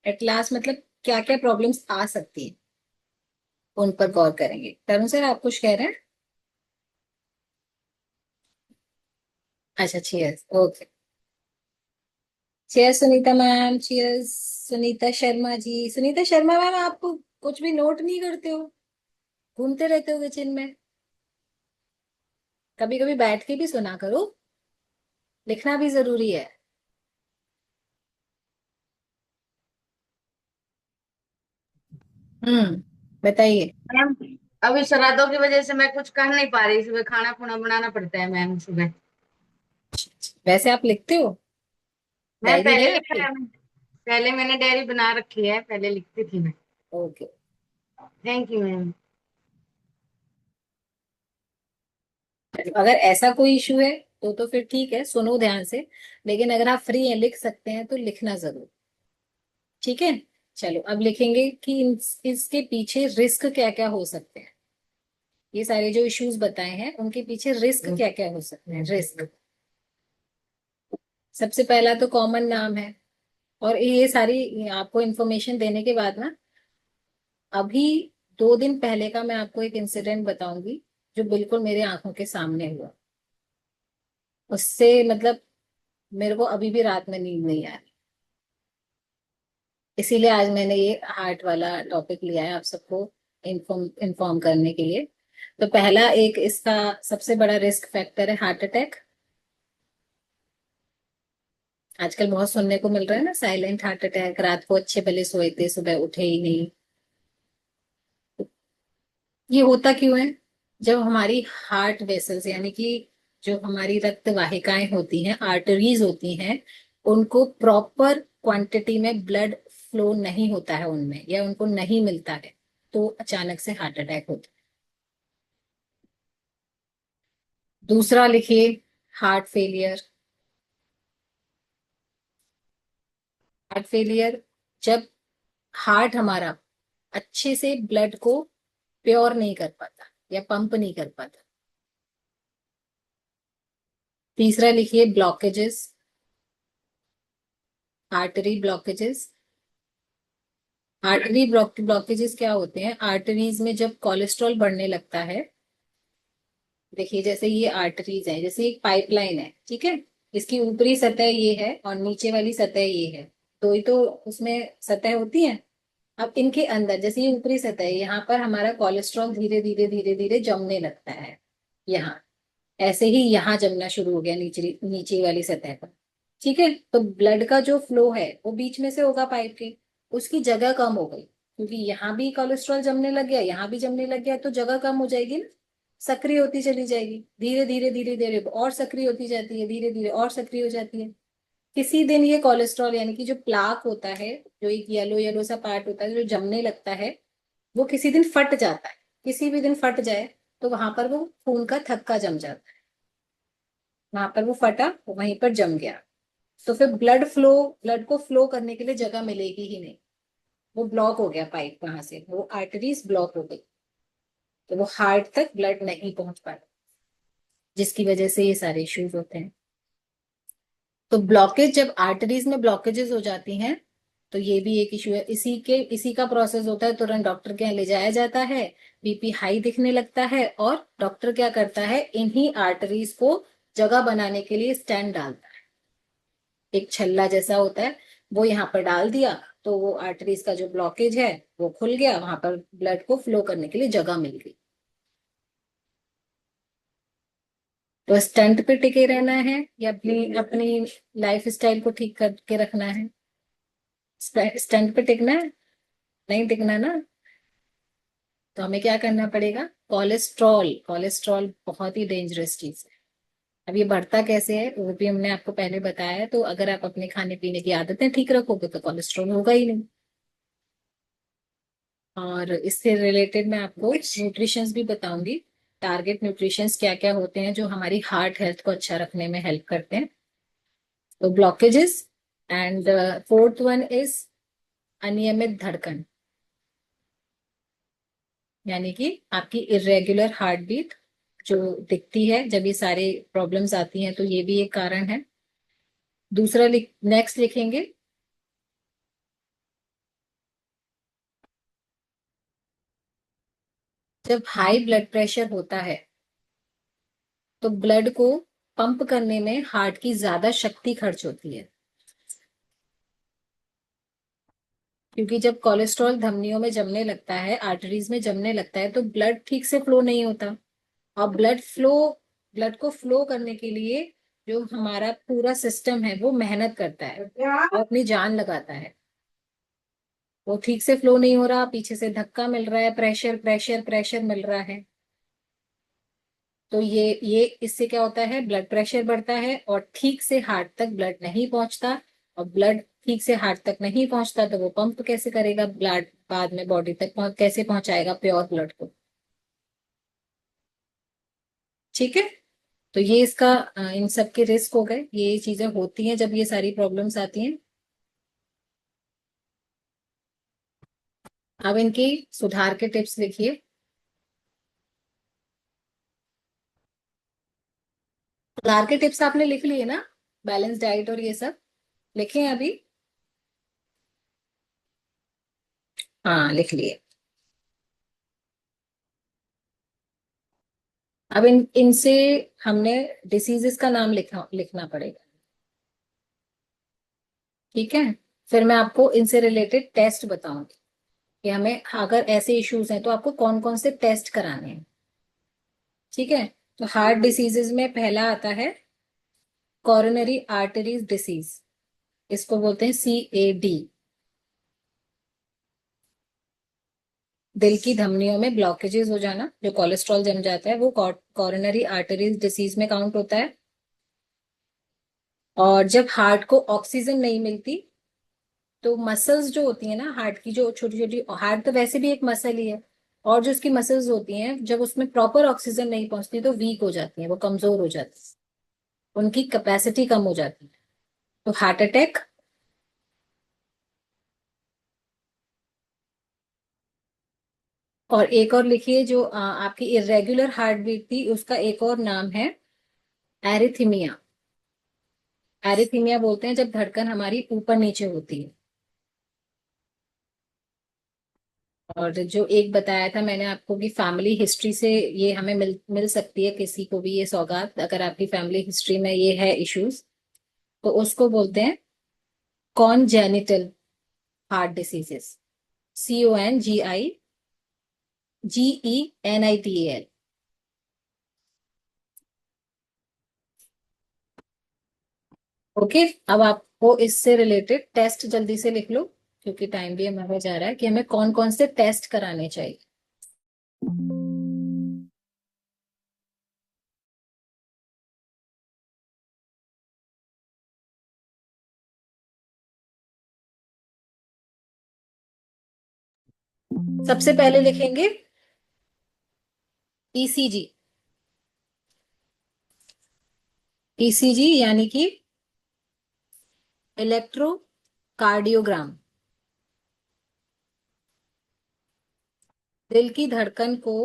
एट लास्ट मतलब क्या क्या प्रॉब्लम्स आ सकती है, उन पर गौर करेंगे। तरुण सर, आप कुछ कह रहे हैं? अच्छा, cheers. Okay, cheers Sunita ma'am, cheers. Sunita Sharma ji, Sunita Sharma ma'am, आप कुछ भी नोट नहीं करते हो, घूमते रहते हो किचन में। कभी कभी बैठ के भी सुना करो, लिखना भी जरूरी है। बताइए। मैम, अभी श्राद्धों की वजह से मैं कुछ कर नहीं पा रही। सुबह खाना खुना बनाना पड़ता है मैम सुबह। वैसे आप लिखते हो? मैं डायरी पहले है लिखा आपकी? है। पहले मैंने डायरी बना रखी है, पहले लिखती थी मैं। ओके। Thank you ma'am. अगर ऐसा कोई इशू है तो फिर ठीक है, सुनो ध्यान से। लेकिन अगर आप फ्री हैं, लिख सकते हैं, तो लिखना जरूर। ठीक है, चलो अब लिखेंगे कि इसके पीछे रिस्क क्या क्या हो सकते हैं। ये सारे जो इश्यूज बताए हैं उनके पीछे रिस्क क्या क्या हो सकते हैं। रिस्क सबसे पहला तो कॉमन नाम है। और ये सारी आपको इन्फॉर्मेशन देने के बाद ना, अभी 2 दिन पहले का मैं आपको एक इंसिडेंट बताऊंगी, जो बिल्कुल मेरे आंखों के सामने हुआ। उससे मतलब मेरे को अभी भी रात में नींद नहीं आ रही। इसीलिए आज मैंने ये हार्ट वाला टॉपिक लिया है आप सबको इन्फॉर्म इन्फॉर्म करने के लिए। तो पहला एक इसका सबसे बड़ा रिस्क फैक्टर है हार्ट अटैक। आजकल बहुत सुनने को मिल रहा है ना, साइलेंट हार्ट अटैक, रात को अच्छे भले सोए थे, सुबह उठे ही नहीं। ये होता क्यों है? जब हमारी हार्ट वेसल्स यानी कि जो हमारी रक्त वाहिकाएं होती हैं, आर्टरीज होती हैं, उनको प्रॉपर क्वांटिटी में ब्लड फ्लो नहीं होता है उनमें, या उनको नहीं मिलता है, तो अचानक से हार्ट अटैक होता है। दूसरा लिखिए, हार्ट फेलियर। हार्ट फेलियर जब हार्ट हमारा अच्छे से ब्लड को प्योर नहीं कर पाता या पंप नहीं कर पाता। तीसरा लिखिए, ब्लॉकेजेस। Artery blockages. ब्लॉकेजेस क्या होते हैं? आर्टरीज में जब कोलेस्ट्रॉल बढ़ने लगता है, देखिए जैसे ये आर्टरीज है, जैसे एक पाइपलाइन है, ठीक है। इसकी ऊपरी सतह ये है और नीचे वाली सतह ये है, दो ही तो उसमें सतह होती है। अब इनके अंदर जैसे ये ऊपरी सतह है, यहाँ पर हमारा कोलेस्ट्रॉल धीरे धीरे धीरे धीरे जमने लगता है यहाँ। ऐसे ही यहाँ जमना शुरू हो गया नीचे नीचे वाली सतह पर, ठीक है। तो ब्लड का जो फ्लो है वो बीच में से होगा पाइप के, उसकी जगह कम हो गई, क्योंकि यहाँ भी कोलेस्ट्रॉल जमने लग गया, यहाँ भी जमने लग गया, तो जगह कम हो जाएगी ना, सक्रिय होती चली जाएगी, धीरे धीरे धीरे धीरे और सक्रिय होती जाती है, धीरे धीरे और सक्रिय हो जाती है। किसी दिन ये कोलेस्ट्रॉल यानी कि जो प्लाक होता है, जो एक येलो येलो सा पार्ट होता है जो जमने लगता है, वो किसी दिन फट जाता है। किसी भी दिन फट जाए तो वहां पर वो खून का थक्का जम जाता है, वहां पर वो फटा, वहीं पर जम गया। तो फिर ब्लड को फ्लो करने के लिए जगह मिलेगी ही नहीं, वो ब्लॉक हो गया पाइप, वहां से वो आर्टरीज ब्लॉक हो गई, तो वो हार्ट तक ब्लड नहीं पहुंच पाता, जिसकी वजह से ये सारे इश्यूज होते हैं। तो ब्लॉकेज, जब आर्टरीज में ब्लॉकेजेस हो जाती हैं, तो ये भी एक इशू है। इसी का प्रोसेस होता है, तुरंत डॉक्टर के यहाँ ले जाया जाता है, बीपी हाई दिखने लगता है, और डॉक्टर क्या करता है, इन्हीं आर्टरीज को जगह बनाने के लिए स्टेंट डालता है। एक छल्ला जैसा होता है, वो यहाँ पर डाल दिया, तो वो आर्टरीज का जो ब्लॉकेज है वो खुल गया, वहां पर ब्लड को फ्लो करने के लिए जगह मिल गई। तो स्टंट पे टिके रहना है या अपनी अपनी लाइफ स्टाइल को ठीक करके रखना है? स्टंट पे टिकना है? नहीं टिकना ना। तो हमें क्या करना पड़ेगा? कोलेस्ट्रॉल, कोलेस्ट्रॉल बहुत ही डेंजरस चीज है। अब ये बढ़ता कैसे है वो भी हमने आपको पहले बताया है। तो अगर आप अपने खाने पीने की आदतें ठीक रखोगे तो कोलेस्ट्रॉल होगा ही नहीं। और इससे रिलेटेड मैं आपको न्यूट्रिशंस भी बताऊंगी, टारगेट न्यूट्रिशंस क्या क्या होते हैं जो हमारी हार्ट हेल्थ को अच्छा रखने में हेल्प करते हैं। तो blockages, and fourth one is अनियमित धड़कन, यानी कि आपकी इरेगुलर हार्ट बीट जो दिखती है जब ये सारे प्रॉब्लम्स आती हैं, तो ये भी एक कारण है। दूसरा नेक्स्ट लिखेंगे, जब हाई ब्लड प्रेशर होता है तो ब्लड को पंप करने में हार्ट की ज्यादा शक्ति खर्च होती है, क्योंकि जब कोलेस्ट्रॉल धमनियों में जमने लगता है, आर्टरीज में जमने लगता है, तो ब्लड ठीक से फ्लो नहीं होता। और ब्लड को फ्लो करने के लिए जो हमारा पूरा सिस्टम है वो मेहनत करता है, वो अपनी जान लगाता है। वो ठीक से फ्लो नहीं हो रहा, पीछे से धक्का मिल रहा है, प्रेशर प्रेशर प्रेशर मिल रहा है। तो ये इससे क्या होता है, ब्लड प्रेशर बढ़ता है और ठीक से हार्ट तक ब्लड नहीं पहुंचता। और ब्लड ठीक से हार्ट तक नहीं पहुंचता तो वो पंप कैसे करेगा ब्लड, बाद में बॉडी तक कैसे पहुंचाएगा प्योर ब्लड को? ठीक है। तो ये इसका इन सब के रिस्क हो गए, ये चीजें होती हैं जब ये सारी प्रॉब्लम्स आती हैं। अब इनकी सुधार के टिप्स लिखिए। सुधार के टिप्स आपने लिख लिए ना? बैलेंस डाइट और ये सब लिखे हैं अभी? हाँ, लिख लिए। अब इनसे हमने डिसीजेस का नाम लिखना पड़ेगा, ठीक है। फिर मैं आपको इनसे रिलेटेड टेस्ट बताऊंगी कि हमें अगर ऐसे इश्यूज हैं तो आपको कौन कौन से टेस्ट कराने हैं, ठीक है। तो हार्ट डिसीजेस में पहला आता है कॉरोनरी आर्टरीज डिसीज, इसको बोलते हैं CAD। दिल की धमनियों में ब्लॉकेजेस हो जाना, जो कोलेस्ट्रॉल जम जाता है, वो कॉरोनरी आर्टरीज डिसीज में काउंट होता है। और जब हार्ट को ऑक्सीजन नहीं मिलती, तो मसल्स जो होती है ना हार्ट की, जो छोटी छोटी, हार्ट तो वैसे भी एक मसल ही है, और जो उसकी मसल्स होती हैं जब उसमें प्रॉपर ऑक्सीजन नहीं पहुंचती तो वीक हो जाती हैं, वो कमजोर हो जाती है, उनकी कैपेसिटी कम हो जाती है, तो हार्ट अटैक। और एक और लिखिए, जो आपकी इरेगुलर हार्ट बीट थी उसका एक और नाम है एरिथमिया। एरिथीमिया बोलते हैं जब धड़कन हमारी ऊपर नीचे होती है। और जो एक बताया था मैंने आपको कि फैमिली हिस्ट्री से ये हमें मिल मिल सकती है, किसी को भी ये सौगात, अगर आपकी फैमिली हिस्ट्री में ये है इश्यूज, तो उसको बोलते हैं congenital heart diseases. CONGIGENITAL। Okay. अब आपको इससे रिलेटेड टेस्ट जल्दी से लिख लो, क्योंकि टाइम भी हमारा जा रहा है, कि हमें कौन कौन से टेस्ट कराने चाहिए। सबसे पहले लिखेंगे ईसीजी। ईसीजी यानी कि इलेक्ट्रोकार्डियोग्राम। दिल की धड़कन को,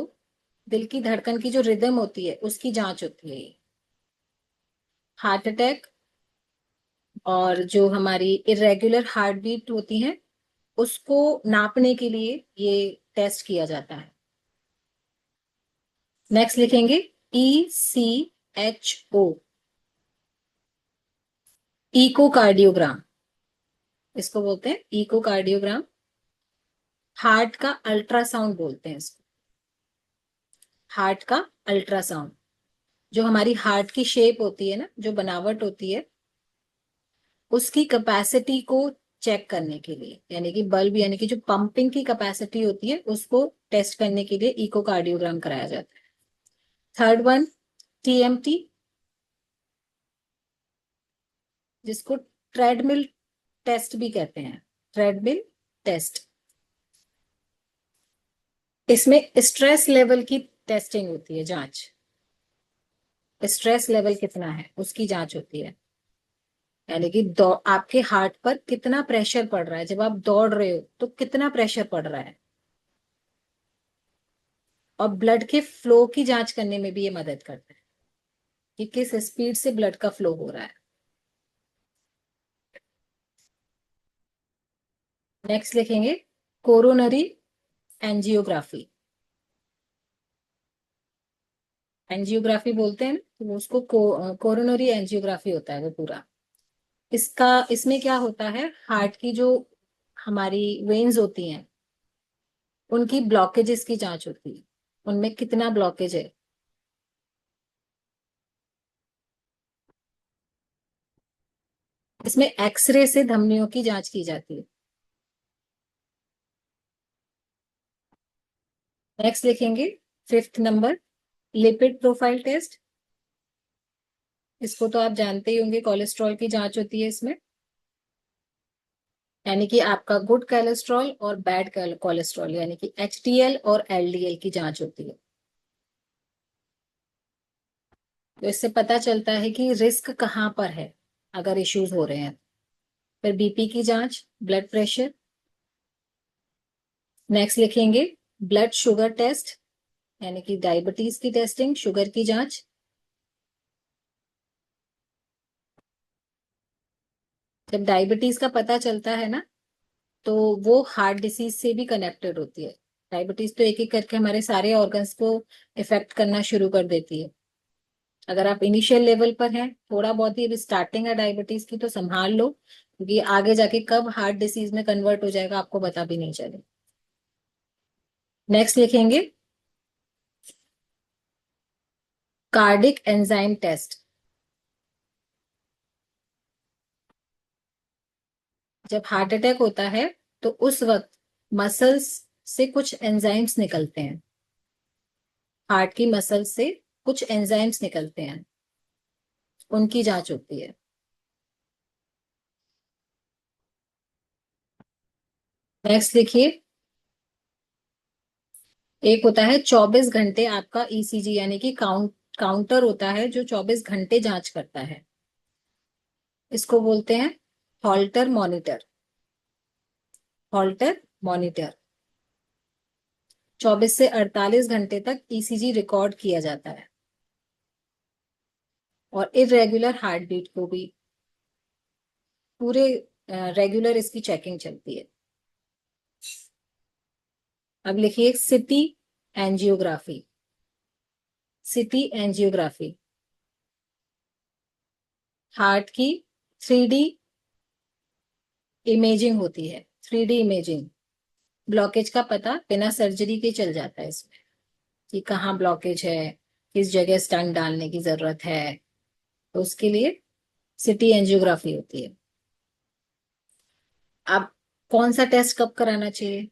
दिल की धड़कन की जो रिदम होती है उसकी जांच होती है ये। हार्ट अटैक और जो हमारी इरेगुलर हार्ट बीट होती है उसको नापने के लिए ये टेस्ट किया जाता है। नेक्स्ट लिखेंगे ECHO, इकोकार्डियोग्राम। इसको बोलते हैं इकोकार्डियोग्राम। हार्ट का अल्ट्रासाउंड बोलते हैं इसको। हार्ट का अल्ट्रासाउंड, जो हमारी हार्ट की शेप होती है ना, जो बनावट होती है, उसकी कैपेसिटी को चेक करने के लिए, यानी कि बल्ब, यानी कि जो पंपिंग की कैपेसिटी होती है उसको टेस्ट करने के लिए इकोकार्डियोग्राम कराया जाता है। थर्ड वन TMT, जिसको ट्रेडमिल टेस्ट भी कहते हैं। ट्रेडमिल टेस्ट, इसमें स्ट्रेस लेवल की टेस्टिंग होती है, जांच। स्ट्रेस लेवल कितना है उसकी जांच होती है, यानी कि आपके हार्ट पर कितना प्रेशर पड़ रहा है, जब आप दौड़ रहे हो तो कितना प्रेशर पड़ रहा है। और ब्लड के फ्लो की जांच करने में भी ये मदद करता है कि किस स्पीड से ब्लड का फ्लो हो रहा है। नेक्स्ट लिखेंगे कोरोनरी एंजियोग्राफी। एंजियोग्राफी बोलते हैं ना, तो वो उसको कोरोनरी एंजियोग्राफी होता है वो पूरा। इसका, इसमें क्या होता है, हार्ट की जो हमारी वेन्स होती हैं उनकी ब्लॉकेजेस की जांच होती है, उनमें कितना ब्लॉकेज है। इसमें एक्सरे से धमनियों की जांच की जाती है। नेक्स्ट लिखेंगे fifth number lipid profile test. इसको तो आप जानते ही होंगे, कोलेस्ट्रॉल की जांच होती है इसमें, यानी कि आपका गुड कोलेस्ट्रॉल और बैड कोलेस्ट्रॉल, यानी कि HDL और LDL की जांच होती है। तो इससे पता चलता है कि रिस्क कहाँ पर है अगर इश्यूज हो रहे हैं। फिर BP की जांच, ब्लड प्रेशर। नेक्स्ट लिखेंगे ब्लड शुगर टेस्ट, यानी कि डायबिटीज की टेस्टिंग, शुगर की जांच। जब डायबिटीज का पता चलता है ना, तो वो हार्ट डिसीज से भी कनेक्टेड होती है। डायबिटीज तो एक एक करके हमारे सारे ऑर्गन्स को इफेक्ट करना शुरू कर देती है। अगर आप इनिशियल लेवल पर हैं, थोड़ा बहुत ही अभी स्टार्टिंग है डायबिटीज की, तो संभाल लो, क्योंकि आगे जाके कब हार्ट डिसीज में कन्वर्ट हो जाएगा आपको पता भी नहीं चले। नेक्स्ट लिखेंगे कार्डिक एंजाइम टेस्ट। जब हार्ट अटैक होता है तो उस वक्त मसल्स से कुछ एंजाइम्स निकलते हैं, हार्ट की मसल से कुछ एंजाइम्स निकलते हैं, उनकी जांच होती है। नेक्स्ट लिखिए, एक होता है 24 घंटे आपका ECG, यानी कि काउंटर होता है जो 24 घंटे जांच करता है। इसको बोलते हैं हॉल्टर मॉनिटर। हॉल्टर मॉनिटर 24 से 48 घंटे तक ECG रिकॉर्ड किया जाता है, और इरेगुलर हार्ट बीट को भी पूरे रेगुलर इसकी चेकिंग चलती है। अब लिखिए city angiography. City angiography heart की 3D इमेजिंग होती है। 3D इमेजिंग, ब्लॉकेज का पता बिना सर्जरी के चल जाता है इसमें, कि कहाँ ब्लॉकेज है, किस जगह स्टंट डालने की जरूरत है। तो उसके लिए सिटी एंजियोग्राफी होती है। अब कौन सा टेस्ट कब कराना चाहिए?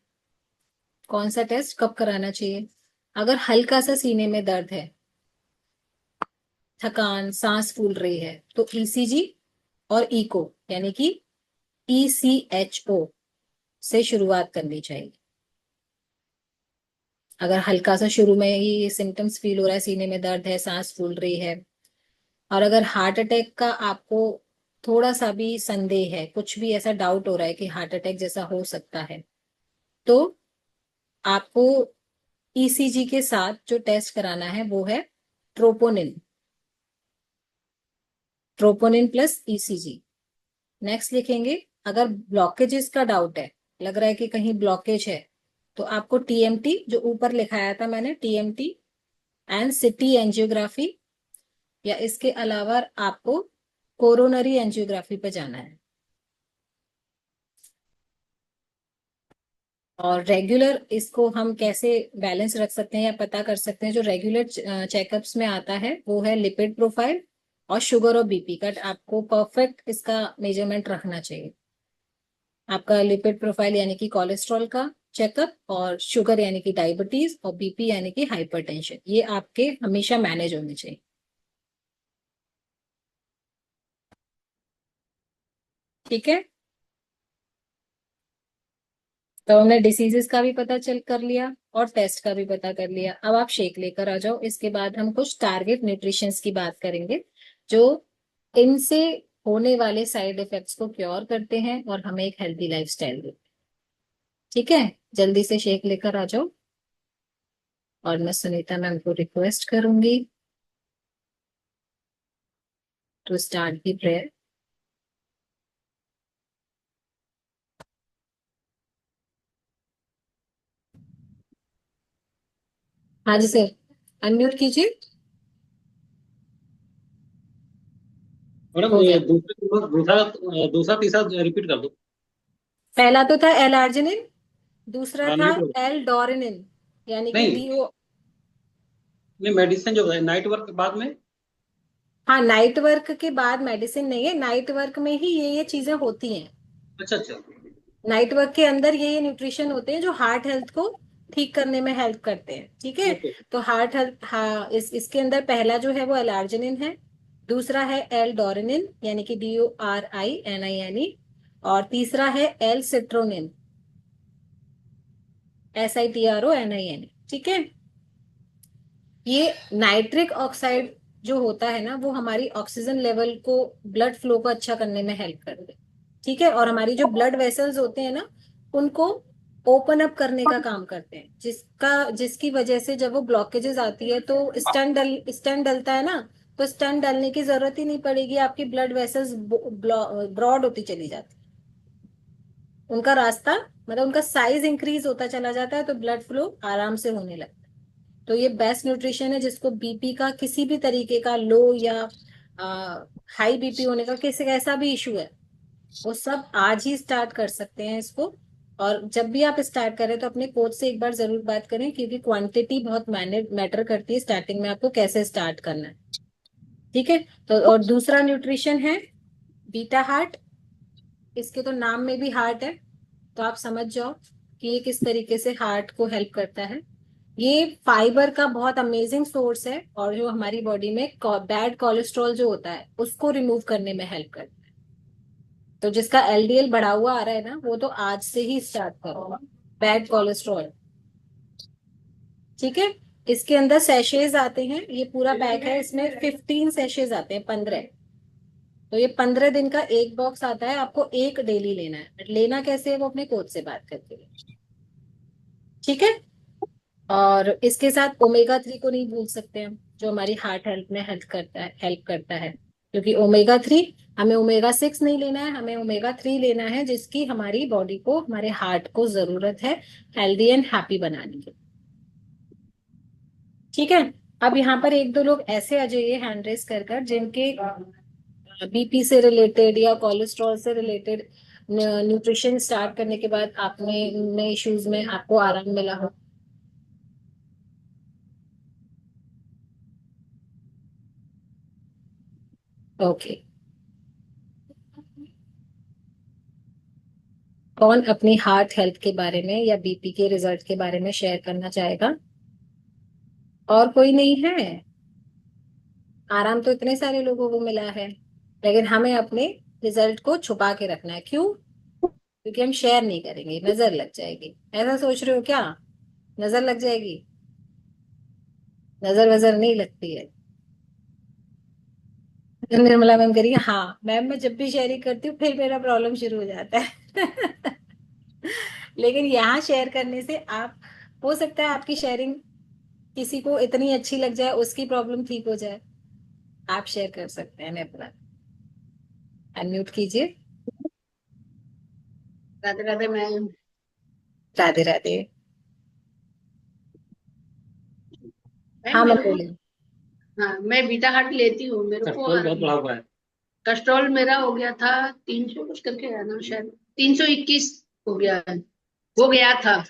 कौन सा टेस्ट कब कराना चाहिए? अगर हल्का सा सीने में दर्द है, थकान, सांस फूल रही है, तो ईसीजी और इको यानी कि ECHO से शुरुआत करनी चाहिए। अगर हल्का सा शुरू में ही ये सिम्टम्स फील हो रहा है, सीने में दर्द है, सांस फूल रही है, और अगर हार्ट अटैक का आपको थोड़ा सा भी संदेह है, कुछ भी ऐसा डाउट हो रहा है कि हार्ट अटैक जैसा हो सकता है, तो आपको ईसीजी के साथ जो टेस्ट कराना है वो है troponin. Troponin plus ECG. Next लिखेंगे, अगर ब्लॉकेजेस का डाउट है, लग रहा है कि कहीं ब्लॉकेज है, तो आपको टीएमटी जो ऊपर लिखाया था मैंने, टीएमटी एंड सिटी एंजियोग्राफी, या इसके अलावा आपको कोरोनरी एंजियोग्राफी पे जाना है। और रेगुलर इसको हम कैसे बैलेंस रख सकते हैं या पता कर सकते हैं? जो रेगुलर चेकअप्स में आता है वो है लिपिड प्रोफाइल और शुगर और बीपी का। आपको परफेक्ट इसका मेजरमेंट रखना चाहिए। आपका लिपिड प्रोफाइल यानी कि कोलेस्ट्रॉल का चेकअप, और शुगर यानी कि डायबिटीज, और बीपी यानी कि हाइपरटेंशन, ये आपके हमेशा मैनेज होने चाहिए। ठीक है, तो हमने डिसीजेस का भी पता चल कर लिया और टेस्ट का भी पता कर लिया। अब आप शेक लेकर आ जाओ। इसके बाद हम कुछ टारगेट न्यूट्रिशंस की बात करेंगे, जो इनसे होने वाले साइड इफेक्ट्स को क्योर करते हैं और हमें एक हेल्दी लाइफस्टाइल देते हैं। ठीक है, जल्दी से शेक लेकर आ जाओ। और मैं सुनीता मैम को रिक्वेस्ट करूंगी टू स्टार्ट दी प्रेयर। हाँ जी सर, अनम्यूट कीजिए। मैडम हो ये गया। दूसरा दूसरा दूसरा तीसरा रिपीट कर दो। पहला तो था एल आर्जिनिन, दूसरा हाँ था नाइट वर्क। एल डोरिनिन यानी कि नहीं डीओ। नहीं, मेडिसिन जो है नाइट वर्क के बाद में। हाँ, नाइट वर्क के बाद मेडिसिन नहीं है, नाइट वर्क में ही ये चीजें होती हैं। अच्छा अच्छा। नाइट वर्क के अंदर ये न्यूट्रिशन होते हैं जो हार्ट हेल्थ को ठीक करने में हेल्प करते हैं। ठीक है, ओके। तो हार्ट हेल्थ, हाँ, इसके अंदर पहला जो है वो एलार्जिनिन है, दूसरा है एल डोरिनिन यानी कि DORININE, और तीसरा है एल सिट्रोनिन, SITRONIN। ठीक है, ये नाइट्रिक ऑक्साइड जो होता है ना, वो हमारी ऑक्सीजन लेवल को, ब्लड फ्लो को अच्छा करने में हेल्प करते हैं। ठीक है, और हमारी जो ब्लड वेसल्स होते हैं ना, उनको ओपन अप करने का काम करते हैं, जिसकी वजह से जब वो ब्लॉकेजेस आती है तो स्टेंट डलता है ना, तो स्टेंट डालने की जरूरत ही नहीं पड़ेगी, आपकी ब्लड वेसल्स ब्रॉड होती चली जाती है। उनका रास्ता, मतलब उनका साइज इंक्रीज होता चला जाता है, तो ब्लड फ्लो आराम से होने लगता है। तो ये बेस्ट न्यूट्रिशन है, जिसको बीपी का किसी भी तरीके का लो या हाई बीपी होने का किसी ऐसा भी इशू है, वो सब आज ही स्टार्ट कर सकते हैं इसको। और जब भी आप स्टार्ट करें तो अपने कोच से एक बार जरूर बात करें, क्योंकि क्वांटिटी बहुत मैटर करती है स्टार्टिंग में, आपको कैसे स्टार्ट करना है। ठीक है, तो और दूसरा न्यूट्रिशन है बीटा हार्ट। इसके तो नाम में भी हार्ट है, तो आप समझ जाओ कि ये किस तरीके से हार्ट को हेल्प करता है। ये फाइबर का बहुत अमेजिंग सोर्स है, और जो हमारी बॉडी में बैड कोलेस्ट्रॉल जो होता है उसको रिमूव करने में हेल्प करता है। तो जिसका LDL बढ़ा हुआ आ रहा है ना, वो तो आज से ही स्टार्ट करो, बैड कोलेस्ट्रॉल। ठीक है, इसके अंदर सैशेज आते हैं, ये पूरा बैग है, इसमें 15 सैशेज आते हैं, 15। तो ये 15 दिन का एक बॉक्स आता है, आपको एक डेली लेना है। लेना कैसे है वो अपने कोच से बात करके लेना। ठीक है, और इसके साथ ओमेगा 3 को नहीं भूल सकते हम, जो हमारी हार्ट हेल्थ में हेल्प करता है। क्योंकि ओमेगा 3, हमें ओमेगा 6 नहीं लेना है, हमें ओमेगा 3 लेना है, जिसकी हमारी बॉडी को, हमारे हार्ट को जरूरत है हेल्दी एंड हैप्पी बनाने की। ठीक है। अब यहाँ पर एक दो लोग ऐसे आ जाइए हैंड रेस कर कर, जिनके बीपी से रिलेटेड या कोलेस्ट्रॉल से रिलेटेड न्यूट्रिशन स्टार्ट करने के बाद आपने में इश्यूज में आपको आराम मिला हो। ओके। कौन अपनी हार्ट हेल्थ के बारे में या बीपी के रिजल्ट के बारे में शेयर करना चाहेगा? और कोई नहीं है? आराम तो इतने सारे लोगों को मिला है, लेकिन हमें अपने रिजल्ट को छुपा के रखना है। क्यों? क्योंकि हम शेयर नहीं करेंगे, नजर लग जाएगी। ऐसा सोच रहे हो क्या? नजर लग जाएगी? नजर वजर नहीं लगती है। निर्मला मैम करिए हाँ मैम, मैं जब भी शेयरिंग करती हूँ फिर मेरा प्रॉब्लम शुरू हो जाता है। लेकिन यहाँ शेयर करने से आप, हो सकता है आपकी शेयरिंग किसी को इतनी अच्छी लग जाए, उसकी प्रॉब्लम ठीक हो जाए। आप शेयर कर सकते हैं। निर्मला अनम्यूट कीजिए। राधे राधे मैम। राधे राधे। मैम हाँ मैं मेरे को, बोली। हाँ मैं बीटा हार्ट लेती हूँ, मेरे को कस्ट्रोल बहुत बढ़ा हुआ है। कोलेस्ट्रॉल मेरा हो गया था 300 कुछ करके आया ना, शायद 321 हो गया है, हो गया था।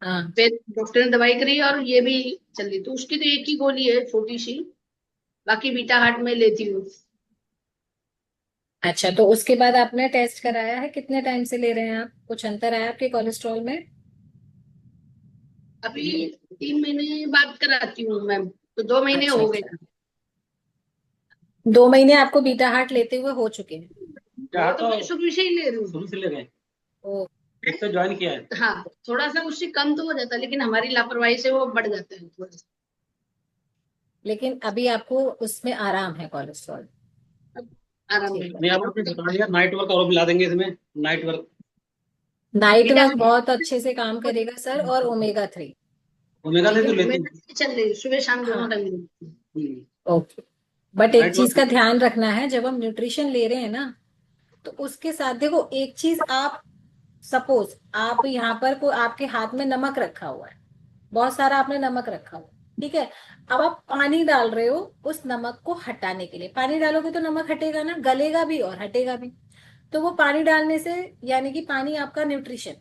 हाँ। फिर डॉक्टर ने दवाई करी और ये भी चल रही, तो उसकी तो एक ही गोली है छोटी सी, बाकी बीटा हार्ट में लेती हूँ। अच्छा, तो उसके बाद आपने टेस्ट कराया है? कितने टाइम से ले रहे हैं आप? कुछ अंतर आया आपके कोलेस्ट्रॉल में? अभी 3 महीने बाद कराती हूँ मैम, तो 2 महीने अच्छा हो गए। अच्छा। 2 महीने आपको बीटा हार्ट लेते हुए हो चुके हैं? क्या वो तो तो मैं शुरू से ही ले रही शुरू हूँ। से ले रहे हैं, ओ। एक तो ज्वाइन किया है। हाँ, थोड़ा सा उससे कम तो हो जाता है, लेकिन हमारी लापरवाही से वो बढ़ जाता है थोड़ा सा। लेकिन अभी आपको उसमें आराम है कोलेस्ट्रॉल? अब आराम ठीक है। नहीं, आपने बता दिया नाइट वर्क और मिला देंगे इसमें, नाइट वर्क। है नाइट बीटा वर्क बहुत अच्छे से काम करेगा सर, और ओमेगा 3। ओमेगा से नहीं, तो लेते ओमेगा हैं। 3 चल रही है, सुबह शाम दोनों हाँ। टाइम। ओके। बट एक नाइट चीज वर्क। का ध्यान रखना है, जब हम न्यूट्रिशन ले रहे हैं ना, तो उसके साथ देखो एक चीज आप, सपोज आप यहाँ पर को आपके हाथ में नमक रखा हुआ है, बहुत सारा आपने नमक रखा हुआ है, ठीक है। अब आप पानी डाल रहे हो उस नमक को हटाने के लिए, पानी डालोगे तो नमक हटेगा ना, गलेगा भी और हटेगा भी। तो वो पानी डालने से, यानी कि पानी आपका न्यूट्रिशन,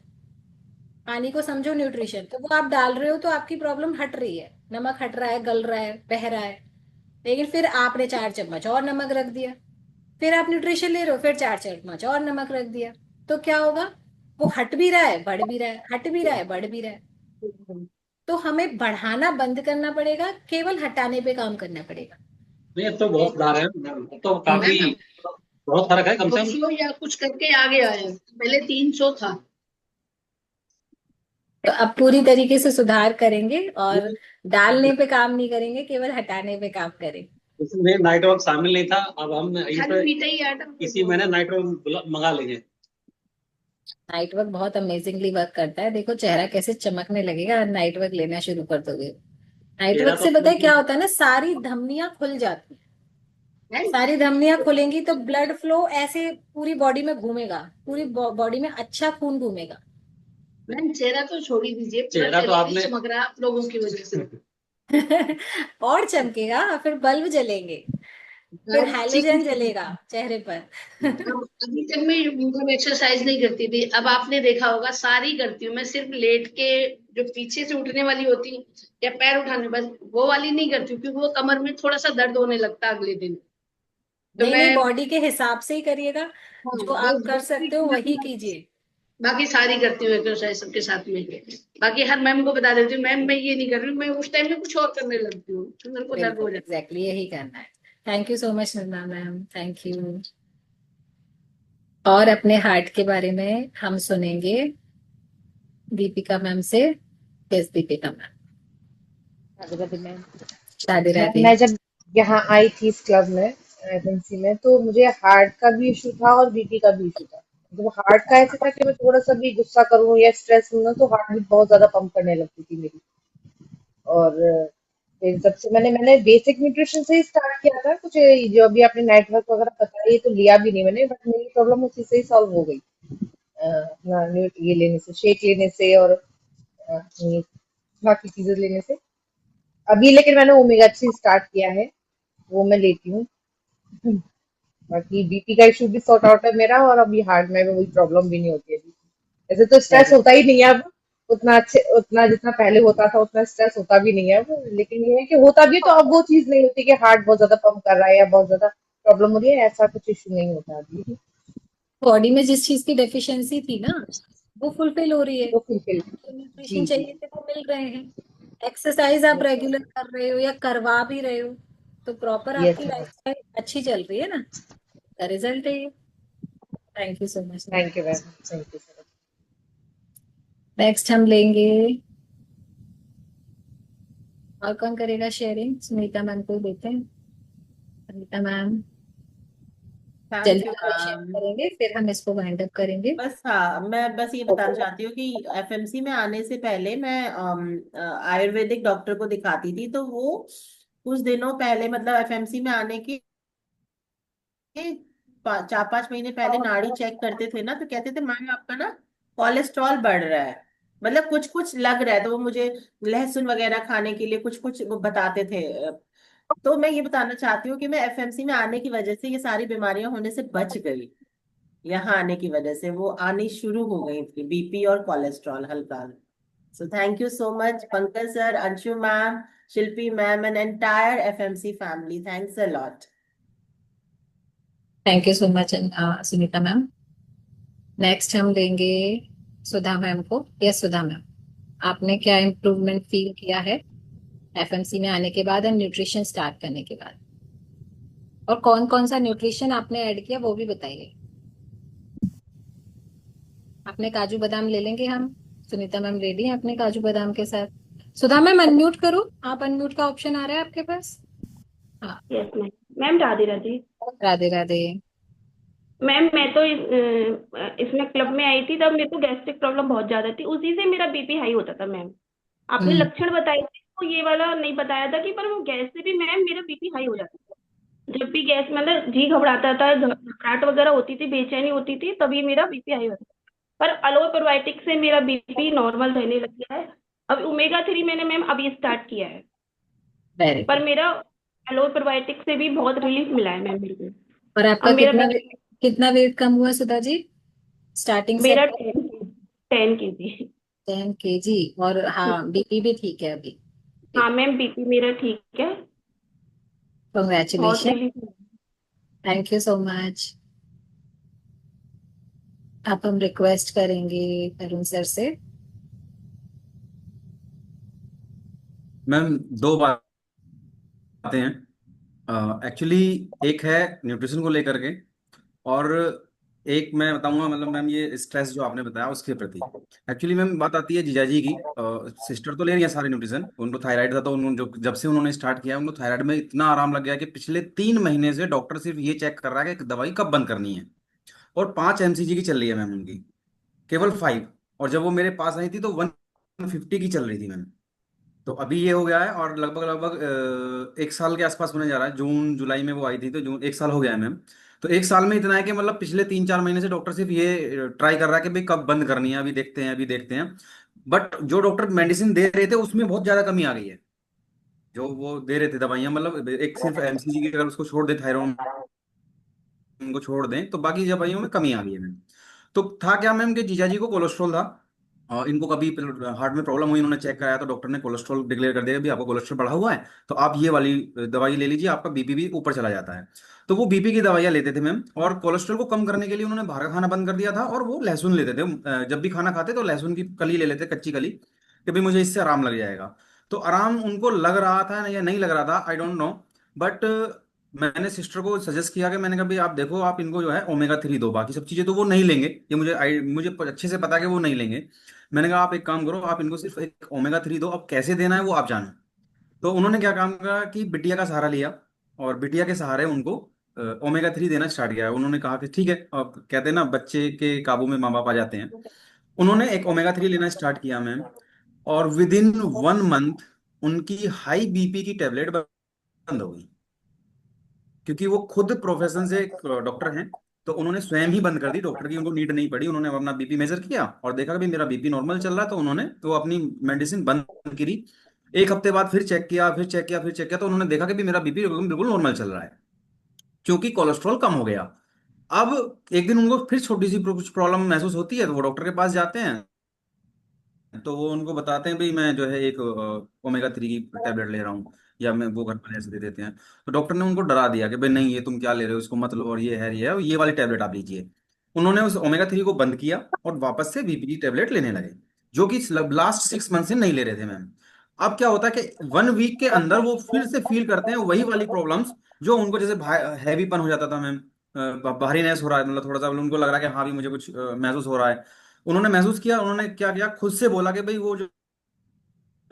पानी को समझो न्यूट्रिशन, तो वो आप डाल रहे हो तो आपकी प्रॉब्लम हट रही है, नमक हट रहा है, गल रहा है, बह रहा है। लेकिन फिर आपने 4 चम्मच और नमक रख दिया, फिर आप न्यूट्रिशन ले रहे हो, फिर 4 चम्मच और नमक रख दिया, तो क्या होगा? वो हट भी रहा है, बढ़ भी रहा है, हट भी रहा है, बढ़ भी रहा है। तो हमें बढ़ाना बंद करना पड़ेगा, केवल हटाने पे काम करना पड़ेगा। नहीं, अब तो बहुत सुधार है, अब तो काफी मैम बहुत फर्क है, कम से दो कम। सौ या कुछ करके आगे आए, पहले 300 था। तो अब पूरी तरीके से सुधार करेंगे, और डालने पे काम नहीं करेंगे, केवल हटाने पे काम करेंगे। इसमें नाइट वर्क शामिल नहीं था, अब हम इस खाली बीटा ही आटा। इसी महीने नाइट वर्क मंगा लेंगे। नाइट वर्क बहुत अमेजिंगली वर्क करता है, देखो चेहरा कैसे चमकने लगेगा, नाइट वर्क लेना शुरू कर दोगे। नाइट चेहरा वर्क तो से पता है क्या होता है ना, सारी धमनियां खुल जाती हैं। मैम सारी धमनियां खुलेंगी तो ब्लड फ्लो ऐसे पूरी बॉडी में घूमेगा, पूरी बॉडी में अच्छा खून घूमेगा। मैम चेहरा तो छोड़ ही दीजिए, पूरा चेहरा तो शरीर ही आपने चमक रहा है आप लोगों की वजह से। और चमकेगा, फिर बल्ब जलेंगे, फिर अब हैलोजन जलेगा चेहरे पर। अभी तक मैं मतलब एक्सरसाइज नहीं करती थी, अब आपने देखा होगा सारी करती हूँ मैं, सिर्फ लेट के जो पीछे से उठने वाली होती या पैर उठाने, बस वो वाली नहीं करती हूँ, क्योंकि वो कमर में थोड़ा सा दर्द होने लगता है अगले दिन। तो नहीं मैं, नहीं, बॉडी के हिसाब से ही करिएगा, हाँ जो बस आप कर सकते हो वही कीजिए। बाकी सारी करती हूँ एक्सरसाइज सबके साथ में। बाकी हर मैम को बता देती हूँ, मैम मैं ये नहीं कर रही हूँ, मैं उस टाइम में कुछ और करने लगती हूँ, तो मेरे को दर्द हो बिल्कुल जाता एग्जैक्टली यही करना है। Thank you so much Nirmala ma'am, thank you. और अपने हार्ट के बारे में हम सुनेंगे दीपिका मैम से। Yes Deepika ma'am. Radhe Radhe ma'am. Radhe ma'am Radhe. मैं जब यहाँ आई थी इस क्लब में, एजेंसी में, तो मुझे हार्ट का भी इशू था और बीपी का भी इशू था। जब हार्ट का ऐसे था कि मैं थोड़ा सा भी गुस्सा करूँ या स्ट्रेस हूँ ना, तो हार्ट भी बहुत ज्यादा पंप करने लगती थी मेरी। और फिर जब से मैंने बेसिक न्यूट्रिशन से ही स्टार्ट किया था, कुछ जो अभी आपने नेटवर्क वगैरह बताया ये तो लिया भी नहीं मैंने, बट मेरी प्रॉब्लम उसी से ही सॉल्व हो गई। अपना ये लेने से, शेक लेने से, और ये बाकी चीजें लेने से। अभी लेकिन मैंने ओमेगा 3 स्टार्ट किया है, वो मैं लेती हूँ। बाकी बीपी का इशू भी सॉर्ट आउट है मेरा, और अभी हार्ट में भी वही प्रॉब्लम भी नहीं होती है अभी। ऐसे तो स्ट्रेस वेरी होता ही नहीं है अब, उतना जितना पहले होता था उतना स्ट्रेस होता भी नहीं है अब, लेकिन ये है कि होता भी है तो अब वो चीज नहीं होती कि हार्ट बहुत ज्यादा पंप कर रहा है या बहुत ज्यादा प्रॉब्लम हो रही है, ऐसा कुछ इशू नहीं होता अभी। बॉडी में जिस चीज की डेफिशिएंसी थी ना, वो फुलफिल हो रही है। तो फुलफिल। जो न्यूट्रिशन जी जी। चाहिए थे वो मिल रहे हैं। एक्सरसाइज आप यस रेगुलर कर रहे हो या करवा भी रहे हो, तो प्रॉपर यस आपकी मैम। लाइफस्टाइल अच्छी चल रही है ना, का रिजल्ट है ये। Thank you so much. Thank you ma'am, thank you sir. Next हम लेंगे, और कौन करेगा शेयरिंग? सुनीता मैम को देते हैं। सुनीता मैम थैंक जल्दी यू जल्दी शेयर मैम। करेंगे, फिर हम इसको वाइंड अप करेंगे। बस हाँ, मैं बस ये बताना चाहती हूँ कि एफएमसी में आने से पहले मैं आयुर्वेदिक डॉक्टर को दिखाती थी, तो वो कुछ दिनों पहले, मतलब एफएमसी में आने के 4-5 महीने पहले नाड़ी चेक करते थे ना, तो कहते थे मैम आपका ना कोलेस्ट्रॉल बढ़ रहा है, मतलब कुछ कुछ लग रहा है, तो वो मुझे लहसुन वगैरह खाने के लिए कुछ कुछ वो बताते थे। तो मैं ये बताना चाहती हूँ कि मैं एफएमसी में आने की वजह से ये सारी बीमारियां होने से बच गई। यहाँ आने की वजह से वो आनी शुरू हो गई थी, बीपी और कोलेस्ट्रॉल हल्का। सो thank you so much Pankaj sir, Anshu ma'am, Shilpi ma'am and entire FMC family, thanks a lot. Thank you so much Sunita ma'am. Next हम लेंगे सुधा मैम को। यस सुधा मैम, आपने क्या इम्प्रूवमेंट फील किया है एफएमसी में आने के बाद एंड न्यूट्रिशन स्टार्ट करने के बाद, और कौन कौन सा न्यूट्रिशन आपने ऐड किया वो भी बताइए। आपने काजू बादाम ले लेंगे हम। सुनीता मैम रेडी है अपने काजू बादाम के साथ। सुधा मैम अनम्यूट करो, आप अनम्यूट का ऑप्शन आ रहा है आपके पास। हाँ। Yes ma'am. Ma'am Radhe Radhe. Radhe Radhe. Ma'am मैं तो इसमें क्लब में आई थी, तब मेरे को गैस्ट्रिक प्रॉब्लम बहुत ज्यादा थी, उसी से मेरा बीपी हाई होता था मैम। आपने हम्म। लक्षण बताए थे तो ये वाला नहीं बताया था कि, पर वो गैस से भी मैम मेरा बीपी हाई हो जाता था। जब भी गैस, मतलब जी घबराता था, घबराहट वगैरह होती थी, बेचैनी होती थी, तभी मेरा बीपी हाई होता था। पर अलोपेराइटिक से मेरा बीपी नॉर्मल रहने लग गया है। अब ओमेगा 3 मैंने मैम अभी स्टार्ट किया है, वेरी पर गुड। मेरा एलोपेराइटिक से भी बहुत रिलीफ मिला है मैम मेरे को। और अब आपका मेरा कितना वेट कम हुआ सुधा जी स्टार्टिंग से? मेरा 10 केजी। 10 kg। और हाँ बीपी भी ठीक है अभी? हाँ मैम, बीपी मेरा ठीक है, बहुत congratulation. Relief. Thank you so much. अब हम रिक्वेस्ट करेंगे तरुण सर से। मैम दो बातें हैं एक्चुअली। एक है न्यूट्रिशन को लेकर के, और एक मैं बताऊंगा, मतलब मैम ये स्ट्रेस जो आपने बताया उसके प्रति। एक्चुअली मैम बात आती है जीजाजी की। सिस्टर तो ले रही है सारे न्यूट्रिशन, उनको थायराइड था, तो उन्होंने जो जब से उन्होंने स्टार्ट किया उनको थायराइड में इतना आराम लग गया कि पिछले 3 महीने से डॉक्टर सिर्फ ये चेक कर रहा है कि दवाई कब बंद करनी है। और 5 mcg की चल रही है मैम उनकी, केवल 5। और जब वो मेरे पास आई थी तो 150 की चल रही थी मैम। तो अभी ये हो गया है, और लगभग लगभग 1 साल के आसपास होने जा रहा है। जून जुलाई में वो आई थी, तो जून 1 साल हो गया है मैम। तो 1 साल में इतना है कि मतलब पिछले 3-4 महीने से डॉक्टर सिर्फ ये ट्राई कर रहा है कि भाई कब बंद करनी है, अभी देखते हैं अभी देखते हैं। बट जो डॉक्टर मेडिसिन दे रहे थे उसमें बहुत ज्यादा कमी आ गई है। जो वो दे रहे थे दवाइयाँ, मतलब एक सिर्फ एमसीजी की अगर उसको छोड़ दे, थायराइड को छोड़ दें, तो बाकी दवाइयों में कमी आ गई है मैम। तो था क्या मैम कि जीजा जी को कोलेस्ट्रॉल था, और इनको कभी हार्ट में प्रॉब्लम हुई, इन्होंने चेक कराया तो डॉक्टर ने कोलेस्ट्रॉल डिक्लेयर कर दिया भी आपको कोलेस्ट्रॉल बढ़ा हुआ है, तो आप ये वाली दवाई ले लीजिए, आपका बीपी भी ऊपर चला जाता है। तो वो बीपी की दवाइयाँ लेते थे मैम, और कोलेस्ट्रॉल को कम करने के लिए उन्होंने बाहर का खाना बंद कर दिया था, और वो लहसुन लेते थे। जब भी खाना खाते तो लहसुन की कली ले लेते, कच्ची कली, कि भाई मुझे इससे आराम लग जाएगा। तो आराम उनको लग रहा था या नहीं लग रहा था, आई डोंट नो। बट मैंने सिस्टर को सजेस्ट किया कि मैंने कहा भाई आप देखो, आप इनको जो है ओमेगा 3 दो, बाकी सब चीजें तो वो नहीं लेंगे, ये मुझे अच्छे से पता है कि वो नहीं लेंगे। मैंने कहा आप एक काम करो, आप इनको सिर्फ एक ओमेगा 3 दो, अब कैसे देना है वो आप जानो। तो उन्होंने क्या काम करा कि बिटिया का सहारा लिया, और बिटिया के सहारे उनको ओमेगा 3 देना स्टार्ट किया। उन्होंने कहा कि ठीक है, अब कहते हैं ना बच्चे के काबू में माँ बाप आ जाते हैं। उन्होंने एक ओमेगा 3 लेना स्टार्ट किया मैम, और विद इन 1 मंथ उनकी हाई बीपी की टेबलेट बंद हो गई, क्योंकि वो खुद प्रोफेशन से डॉक्टर हैं, तो उन्होंने स्वयं ही बंद कर दी, डॉक्टर की उनको नीड नहीं पड़ी। उन्होंने अपना बीपी मेजर किया और देखा कि भाई मेरा बीपी नॉर्मल चल रहा है, तो उन्होंने तो अपनी मेडिसिन बंद करी। एक हफ्ते बाद फिर चेक किया, फिर चेक किया, फिर चेक किया, तो उन्होंने देखा कि भी मेरा बीपी बिल्कुल बिल्कुल नॉर्मल चल रहा है, क्योंकि कोलेस्ट्रॉल कम हो गया। अब एक दिन उनको फिर छोटी सी कुछ प्रॉब्लम महसूस होती है, तो वो डॉक्टर के पास जाते हैं, तो वो उनको बताते हैं भाई मैं जो है एक ओमेगा 3 की टेबलेट ले रहा हूँ, या मैं वो घर पर ऐसे दे देते हैं। तो डॉक्टर ने उनको डरा दिया कि भाई नहीं, ये तुम क्या ले रहे हो, इसको मत लो, और ये है, ये वाली टेबलेट आप लीजिए। उन्होंने उस ओमेगा 3 को बंद किया और वापस से बीपी की टेबलेट लेने लगे, जो कि लास्ट 6 मंथ से नहीं ले रहे थे मैम। अब क्या होता है कि 1 वीक के अंदर वो फिर से फील करते हैं वही वाली प्रॉब्लम्स, जो उनको जैसे हैवीपन हो जाता था मैम, भारीनेस हो रहा है, मतलब थोड़ा सा उनको लग रहा है कि हाँ भी मुझे कुछ महसूस हो रहा है। उन्होंने महसूस किया, उन्होंने क्या किया, खुद से बोला कि भाई वो जो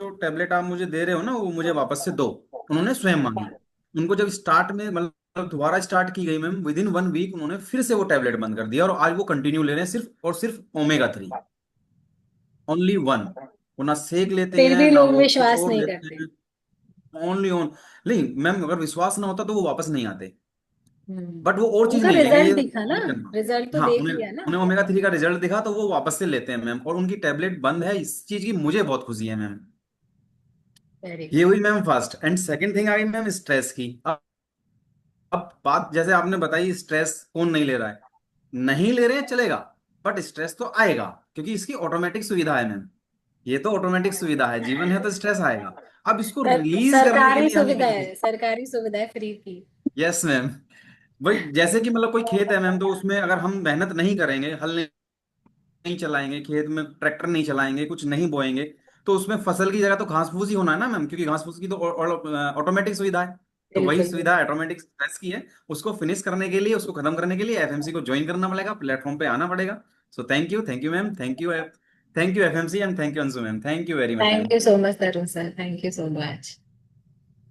टेबलेट आप मुझे दे रहे हो ना, वो मुझे वापस से दो। उन्होंने स्वयं मांगी। उनको जब स्टार्ट में मतलब दोबारा स्टार्ट की गई मैम, विद इन 1 वीक उन्होंने फिर से वो टेबलेट बंद कर दिया, और आज वो कंटिन्यू ले रहे हैं सिर्फ और सिर्फ ओमेगा 3, ओनली वन। वो ना सेक लेते फिर हैं भी ना लोग वो कुछ विश्वास और नहीं लेते करते। हैं, ओनली ऑन। नहीं मैम, अगर विश्वास ना होता तो वो वापस नहीं आते, बट वो और चीज उनका नहीं लेंगे, ये रिजल्ट दिखा ना, नहीं करना। रिजल्ट तो हाँ, देख उन्हें लिया ना। उन्हें ओमेगा 3 का रिजल्ट दिखा तो वो वापस से लेते हैं मैम, और उनकी टेबलेट बंद है, इस चीज की मुझे बहुत खुशी है मैम। वेरी ये गुड। हुई ma'am first, and second thing आ गई मैम स्ट्रेस की। अब बात जैसे आपने बताई, स्ट्रेस कौन नहीं ले रहा है, नहीं ले रहे हैं चलेगा, बट स्ट्रेस तो आएगा, क्योंकि इसकी ऑटोमेटिक सुविधा है मैम। ये तो ऑटोमेटिक सुविधा है, जीवन है तो स्ट्रेस आएगा। अब इसको रिलीज करने के सरकारी लिए हमें सुविधा क्या है, चाहिए? सरकारी सुविधा है फ्री की। Yes ma'am. भाई जैसे कि मतलब कोई खेत है मैम, तो उसमें अगर हम मेहनत नहीं करेंगे, हल नहीं चलाएंगे, खेत में ट्रैक्टर नहीं चलाएंगे, कुछ नहीं बोएंगे, तो उसमें फसल की जगह तो घास फूस ही होना है ना मैम, क्योंकि घास फूस की तो ऑटोमेटिक सुविधा है। तो वही बिल्कुल सुविधा बिल्कुल। ऑटोमेटिक स्ट्रेस की है, उसको फिनिश करने के लिए, उसको खत्म करने के लिए एफएमसी को ज्वाइन करना पड़ेगा, प्लेटफॉर्म पे आना पड़ेगा। So thank you ma'am, thank you FMC, and thank you Anshu ma'am, thank you very much thank ma'am. You so much Tarun sir, thank you so much.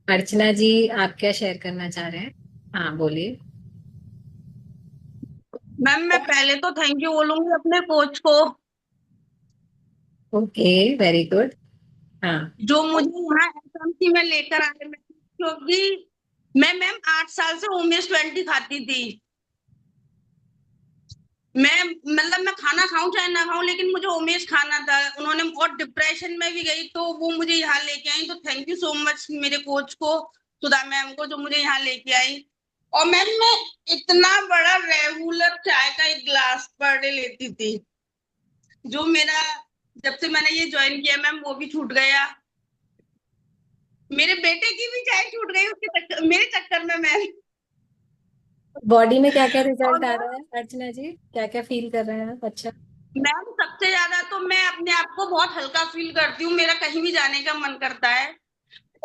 Archana ji, आप क्या शेयर करना चाह रहे हैं? हाँ बोलिए। मैम मैं पहले तो थैंक यू बोलूंगी अपने कोच को, ओके, वेरी गुड। हाँ। जो मुझे यहाँ एसएमसी में लेकर आए। क्योंकि मैं मैम 8 साल से ओमेस 20 खाती थी। मैं मतलब मैं खाना खाऊं चाहे ना खाऊं, लेकिन मुझे ओमेस खाना था। उन्होंने, और डिप्रेशन में भी गई तो वो मुझे यहाँ लेके आई। तो थैंक यू सो मच मेरे कोच को, सुधा मैम को, जो मुझे यहाँ लेके आई। और मैम मैं इतना बड़ा रेगुलर चाय का एक ग्लास पर डे लेती थी, जो मेरा जब से मैंने ये ज्वाइन किया मैम वो भी छूट गया। मेरे बेटे की भी चाय छूट गई उसके चक्कर, मेरे चक्कर में मैम। बॉडी में क्या क्या और रिजल्ट आ रहा मैम, है अर्चना जी, क्या क्या फील कर रहे हैं आप? अच्छा। मैम सबसे ज्यादा तो मैं अपने आप को बहुत हल्का फील करती हूँ। मेरा कहीं भी जाने का मन करता है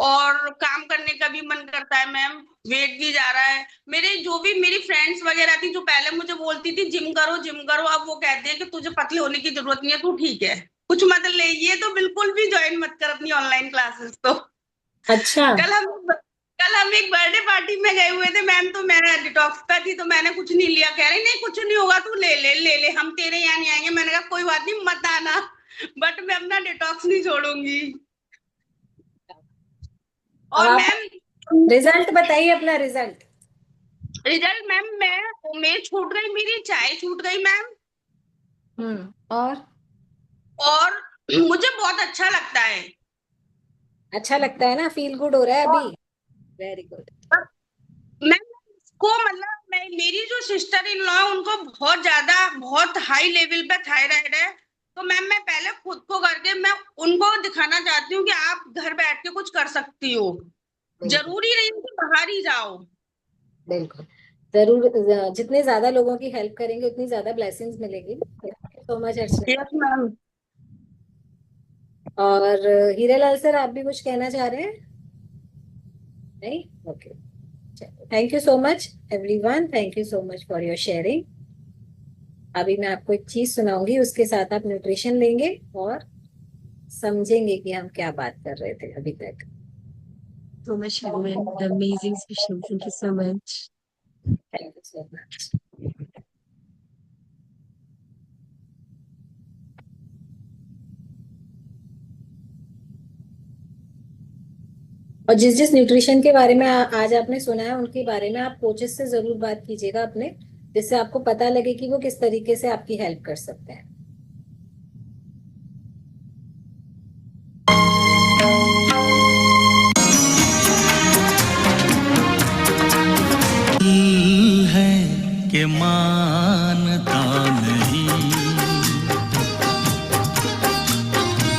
और काम करने का भी मन करता है मैम। वेट भी जा रहा है। मेरे जो भी मेरी फ्रेंड्स वगैरह थी, जो पहले मुझे बोलती थी जिम करो जिम करो, अब वो कहते हैं कि तुझे पतली होने की जरूरत नहीं है, तू ठीक है, कुछ मत ले, ये तो बिल्कुल भी ज्वाइन मत कर अपनी ऑनलाइन क्लासेस तो। अच्छा। कल हम कल हम एक बर्थडे पार्टी में गए हुए थे मैम, तो मैं डिटॉक्स पे थी तो मैंने कुछ नहीं लिया। कह रही नहीं कुछ नहीं होगा, तू ले ले ले ले, हम तेरे यहाँ नहीं आएंगे। मैंने कहा कोई बात नहीं, मत आना, बट मैं अपना डिटॉक्स नहीं छोड़ूंगी। अब और आप मैम रिजल्ट बताइए, अपना रिजल्ट। रिजल्ट मैम, मैं छूट गई, मेरी चाय छूट गई मैम। और और मुझे बहुत अच्छा लगता है। अच्छा लगता है ना, फील गुड हो रहा है अभी? और वेरी गुड। मैम को मतलब मेरी जो सिस्टर इन लॉ है उनको बहुत ज्यादा, बहुत हाई लेवल पे थायराइड है। तो मैम मैं पहले खुद को करके मैं उनको दिखाना चाहती हूँ कि आप घर बैठ के कुछ कर सकती हो, बिल्कुल जरूरी नहीं कि बाहर ही जाओ। बिल्कुल। जरूर, जितने ज्यादा लोगों की हेल्प करेंगे उतनी ज्यादा ब्लेसिंग्स मिलेगी। Thank you so much Archana. Yes ma'am. और हीरेलाल सर, आप भी कुछ कहना चाह रहे हैं? नहीं? Okay. Thank you so much everyone, thank you so much for your sharing. अभी मैं आपको एक चीज सुनाऊंगी, उसके साथ आप न्यूट्रिशन लेंगे और समझेंगे कि हम क्या बात कर रहे थे अभी तक। So much, Hemant. Amazing session. Thank you so much. Thank you so much. और जिस जिस न्यूट्रिशन के बारे में आज आपने सुना है उनके बारे में आप कोचेस से जरूर बात कीजिएगा अपने, जिससे आपको पता लगे कि वो किस तरीके से आपकी हेल्प कर सकते हैं। है कि मानता नहीं